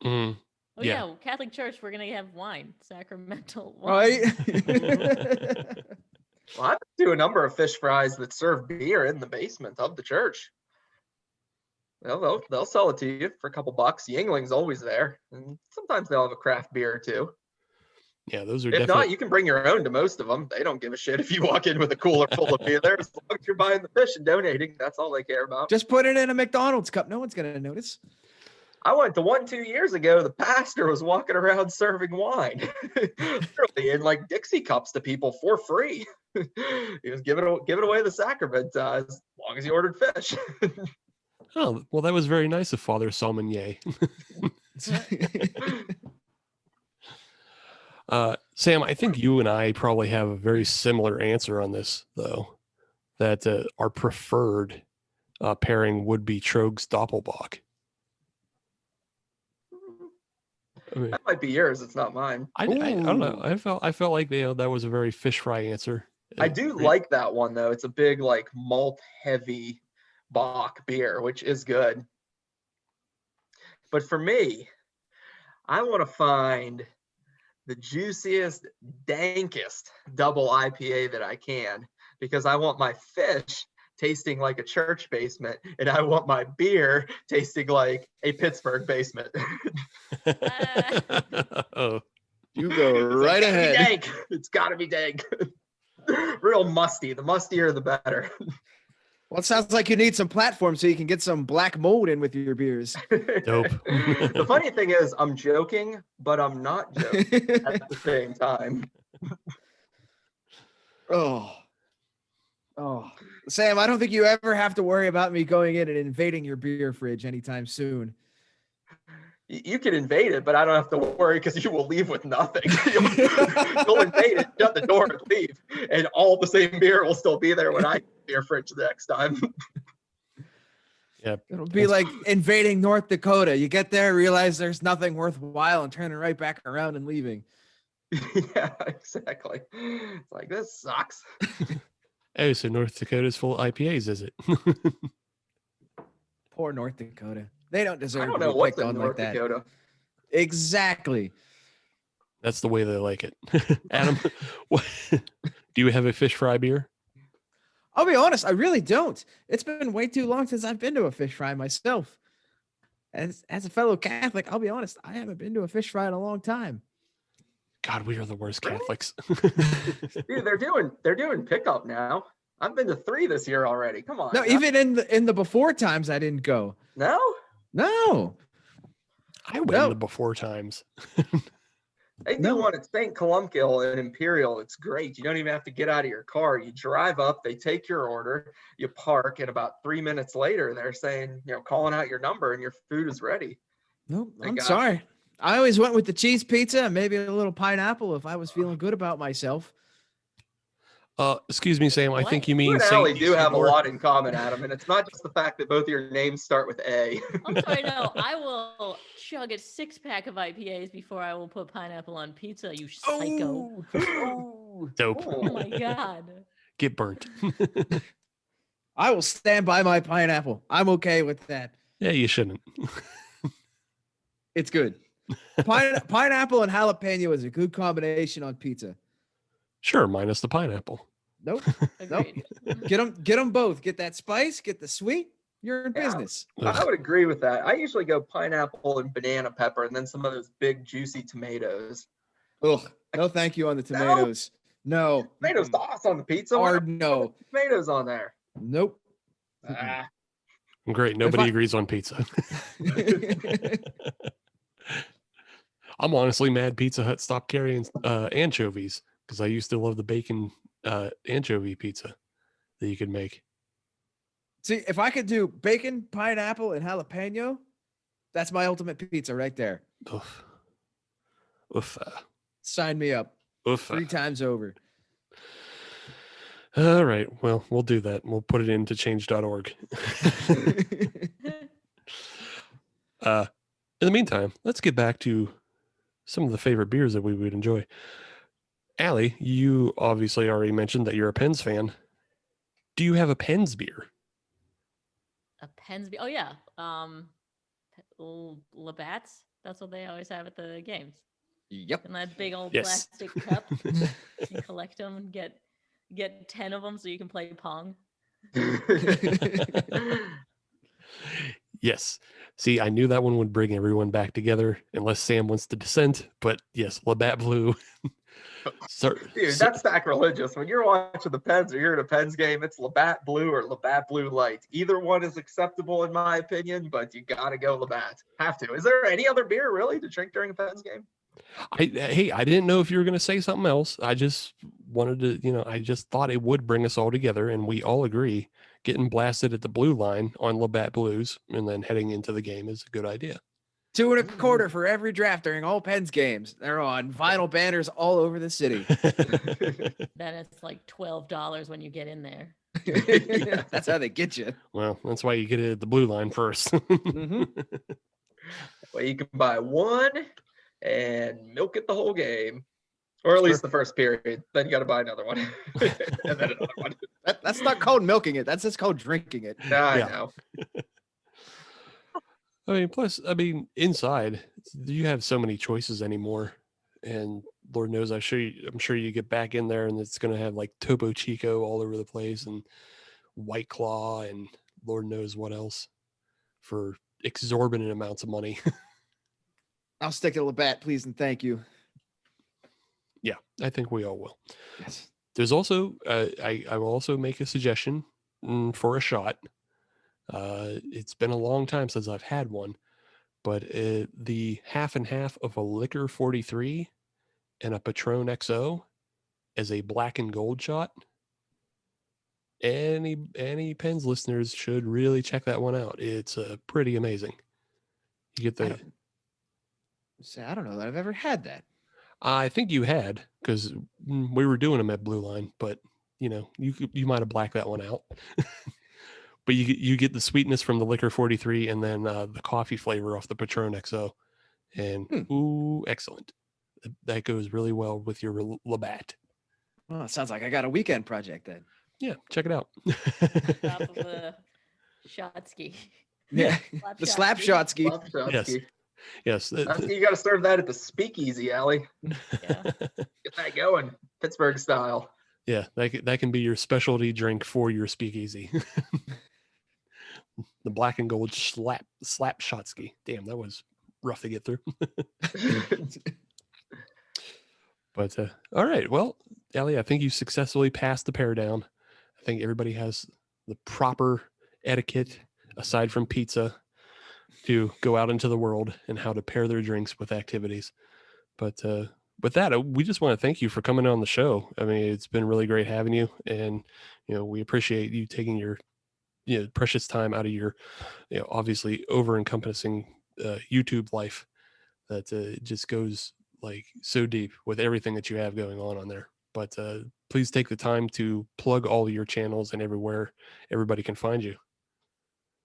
Mm, Oh, Yeah. yeah. Catholic Church, we're going to have wine, sacramental wine. Right? Well, I've been to a number of fish fries that serve beer in the basement of the church. They'll sell it to you for a couple bucks. Yingling's always there, and sometimes they'll have a craft beer or two. Yeah, those are If definitely. not, you can bring your own to most of them. They don't give a shit if you walk in with a cooler full of beer there. As long as you're buying the fish and donating, that's all they care about. Just put it in a McDonald's cup. No one's going to notice. I went to one 2 years ago. The pastor was walking around serving wine, literally in like Dixie cups to people for free. He was giving away the sacrament as long as you ordered fish. Oh, well, that was very nice of Father Salmonier. Sam, I think you and I probably have a very similar answer on this, though, that our preferred pairing would be Trogs Doppelbock. I mean, That might be yours. It's not mine. I don't know. I felt like that was a very fish fry answer. I do like that one though. It's a big like malt heavy Bock beer, which is good. But for me, I want to find the juiciest, dankest double IPA that I can because I want my fish tasting like a church basement and I want my beer tasting like a Pittsburgh basement. Oh, You go right ahead. Dank. It's got to be dank. Real musty. The mustier, the better. Well, it sounds like you need some platform so you can get some black mold in with your beers. dope. The funny thing is, I'm joking, but I'm not joking at the same time. Oh. Sam, I don't think you ever have to worry about me going in and invading your beer fridge anytime soon. You can invade it, but I don't have to worry because you will leave with nothing. You'll invade it, shut the door, and leave, and all the same beer will still be there when I get your fridge the next time. Yeah, It'll be like invading North Dakota. You get there, realize there's nothing worthwhile, and turning right back around and leaving. Yeah, exactly. It's like, this sucks. Oh, so North Dakota's full of IPAs, is it? Poor North Dakota. They don't I deserve don't to know be what's picked in on North like that. Dakota. Exactly. That's the way they like it. Adam, do you have a fish fry beer? I'll be honest, I really don't. It's been way too long since I've been to a fish fry myself. As a fellow Catholic, I'll be honest, I haven't been to a fish fry in a long time. God, we are the worst Catholics. Dude, they're doing pickup now. I've been to 3 this year already. Come on. No, now. even in the before times, I didn't go. No? No. I went No. in the before times. They do No. one at St. Columkille and Imperial. It's great. You don't even have to get out of your car. You drive up, they take your order, you park, and about 3 minutes later, they're saying, calling out your number and your food is ready. Nope. Thank I'm God. sorry. I always went with the cheese pizza and maybe a little pineapple if I was feeling good about myself. Excuse me, Sam. I think you You mean and St. Allie do have a Isidore. lot in common, Adam, and it's not just the fact that both of your names start with A. I'm sorry, no. I will chug a 6-pack of IPAs before I will put pineapple on pizza, you psycho. Dope. Oh my God. Get burnt. I will stand by my pineapple. I'm okay with that. Yeah, you shouldn't. It's good. Pineapple and jalapeno is a good combination on pizza. Sure, minus the pineapple. Nope. Agreed. Get them both. Get that spice, get the sweet. You're in Yeah. business. I would agree with that. I usually go pineapple and banana pepper, and then some of those big juicy tomatoes. Ugh. No, thank you on the tomatoes. No. Tomato Mm-mm. sauce on the pizza. Why Hard not no. put tomatoes on there. Nope. Ah. Great. Nobody I- agrees on pizza. I'm honestly mad Pizza Hut stopped carrying anchovies because I used to love the bacon anchovy pizza that you could make. See, if I could do bacon, pineapple, and jalapeno, that's my ultimate pizza right there. Oof. Oof. Sign me up Oof. 3 times over. All right. Well, we'll do that. We'll put it into change.org. In the meantime, let's get back to some of the favorite beers that we would enjoy. Allie, you obviously already mentioned that you're a Penn's fan. Do you have a Penn's beer? A Penn's beer. Oh yeah. Labatt's. That's what they always have at the games. Yep. In that big old Yes. plastic cup. You collect them and get 10 of them so you can play Pong. Yes. See, I knew that one would bring everyone back together, unless Sam wants to dissent. But yes, Labatt Blue. Dude, that's sacrilegious. When you're watching the Pens or you're at a Pens game, it's Labatt Blue or Labatt Blue Light. Either one is acceptable in my opinion, but you gotta go Labatt. Have to. Is there any other beer really to drink during a Pens game? Hey, I didn't know if you were going to say something else. I just wanted to, I just thought it would bring us all together, and we all agree getting blasted at the blue line on Labatt Blues and then heading into the game is a good idea. 2 1/4 for every draft during all Penn's games. They're on vinyl banners all over the city. Then it's like $12 when you get in there. That's how they get you. Well, that's why you get it at the blue line first. Mm-hmm. Well, you can buy one and milk it the whole game, or at least the first period. Then you got to buy another one, and then another one. That's not called milking it. That's just called drinking it. I Yeah. know. Plus, inside you have so many choices anymore, and Lord knows I'm sure you get back in there and it's going to have like Topo Chico all over the place and White Claw and Lord knows what else for exorbitant amounts of money. I'll stick to Labatt, please and thank you. Yeah, I think we all will. Yes. There's also I will also make a suggestion for a shot. It's been a long time since I've had one, but the half and half of a Liquor 43 and a Patron XO as a black and gold shot. Any Penn's listeners should really check that one out. It's pretty amazing. You get the. I don't know that I've ever had that. I think you had, because we were doing them at Blue Line, but you might have blacked that one out. But you get the sweetness from the Liquor 43 and then the coffee flavor off the Patron XO, and ooh, excellent. That goes really well with your Labatt. Well, it sounds like I got a weekend project then. Yeah, check it out. Top of a shot ski. Yeah, the slap shot ski. Yes. You got to serve that at the speakeasy, Allie. Yeah. Get that going, Pittsburgh style. Yeah, that can be your specialty drink for your speakeasy. The black and gold slap shot ski. Damn, that was rough to get through. But all right, well, Allie, I think you successfully passed the Pairdown. I think everybody has the proper etiquette, aside from pizza, to go out into the world and how to pair their drinks with activities. But with that, we just want to thank you for coming on the show. I mean, it's been really great having you, and we appreciate you taking your precious time out of your obviously over encompassing YouTube life that just goes like so deep with everything that you have going on there. But please take the time to plug all your channels and everywhere everybody can find you.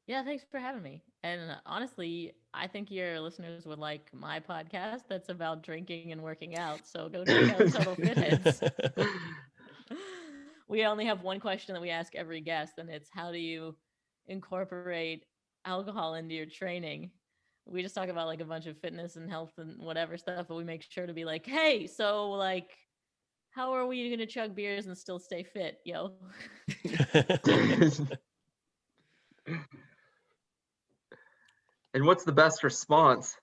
Yeah, thanks for having me. And honestly, I think your listeners would like my podcast that's about drinking and working out. So go check out Total Fitheads. We only have one question that we ask every guest, and it's how do you incorporate alcohol into your training? We just talk about like a bunch of fitness and health and whatever stuff, but we make sure to be like, hey, so like, how are we going to chug beers and still stay fit, yo? And what's the best response?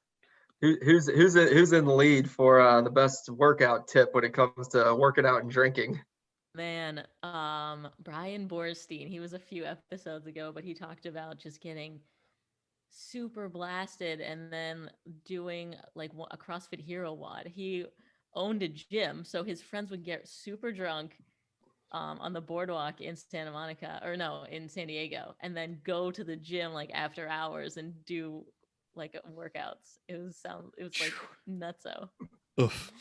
Who's in the lead for the best workout tip when it comes to working out and drinking? Man, Brian Borstein, he was a few episodes ago, but he talked about just getting super blasted and then doing like a CrossFit Hero WOD. He owned a gym, so his friends would get super drunk on the boardwalk in Santa Monica, or no, in San Diego, and then go to the gym like after hours and do like workouts. It was like nutso. Oof.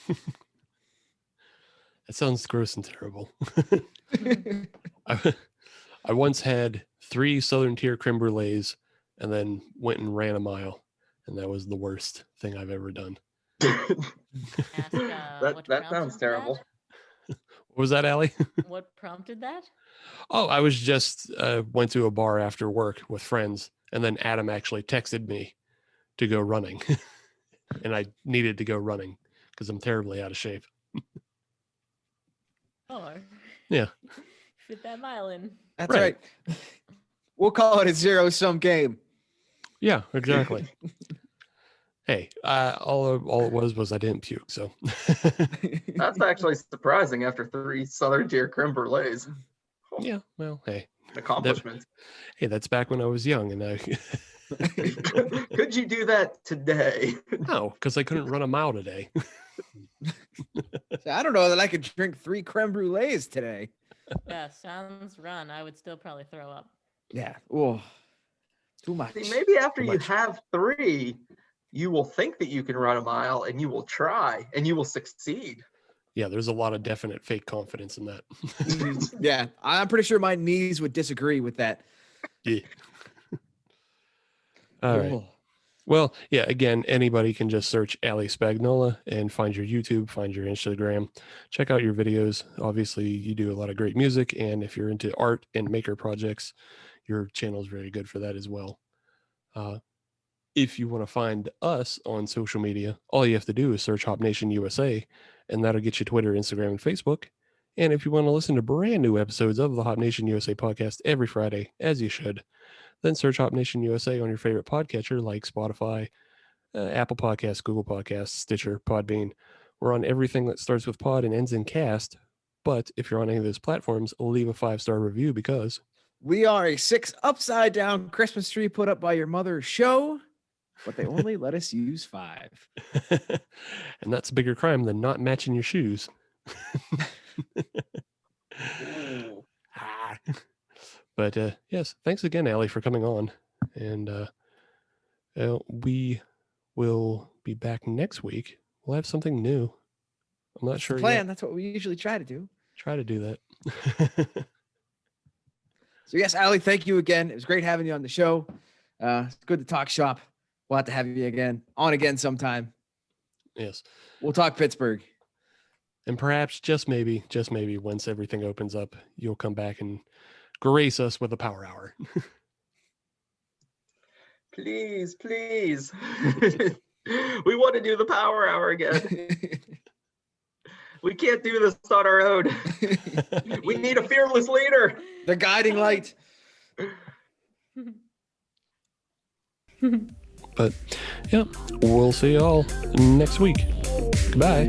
That sounds gross and terrible. I once had 3 Southern Tier creme brulees and then went and ran a mile, and that was the worst thing I've ever done. Ask, that sounds terrible. What was that, Allie? What prompted that? Oh, I was just went to a bar after work with friends, and then Adam actually texted me to go running, and I needed to go running because I'm terribly out of shape. Oh, Yeah. Fit that mile in. That's right. We'll call it a zero-sum game. Yeah, exactly. Hey, all it was I didn't puke, so. That's actually surprising after 3 Southern Tier creme brulees. Yeah, well, hey. Accomplishment. That's back when I was young, and I. Could you do that today? No, because I couldn't run a mile today. I don't know that I could drink 3 creme brulees today. Yeah, sounds run. I would still probably throw up. Yeah. Oh, too much. See, maybe after you have 3, you will think that you can run a mile, and you will try, and you will succeed. Yeah, there's a lot of definite fake confidence in that. Yeah, I'm pretty sure my knees would disagree with that. Yeah. All right. Well, yeah, again, anybody can just search Ali Spagnola and find your YouTube, find your Instagram, check out your videos. Obviously, you do a lot of great music, and if you're into art and maker projects, your channel is very good for that as well. If you want to find us on social media, all you have to do is search Hop Nation USA, and that'll get you Twitter, Instagram, and Facebook. And if you want to listen to brand new episodes of the Hop Nation USA podcast every Friday, as you should, then search Hop Nation USA on your favorite podcatcher like Spotify, Apple Podcasts, Google Podcasts, Stitcher, Podbean. We're on everything that starts with pod and ends in cast. But if you're on any of those platforms, leave a 5-star review because we are a 6 upside-down Christmas tree put up by your mother's show, but they only let us use 5. And that's a bigger crime than not matching your shoes. But yes, thanks again, Allie, for coming on. And we will be back next week. We'll have something new. I'm not sure. Plan. Yet. That's what we usually try to do. Try to do that. So yes, Allie, thank you again. It was great having you on the show. It's good to talk shop. We'll have to have you again sometime. Yes. We'll talk Pittsburgh. And perhaps just maybe, once everything opens up, you'll come back and grace us with a power hour. Please. We want to do the power hour again. We can't do this on our own. We need a fearless leader. The guiding light. But yeah, we'll see you all next week. Goodbye.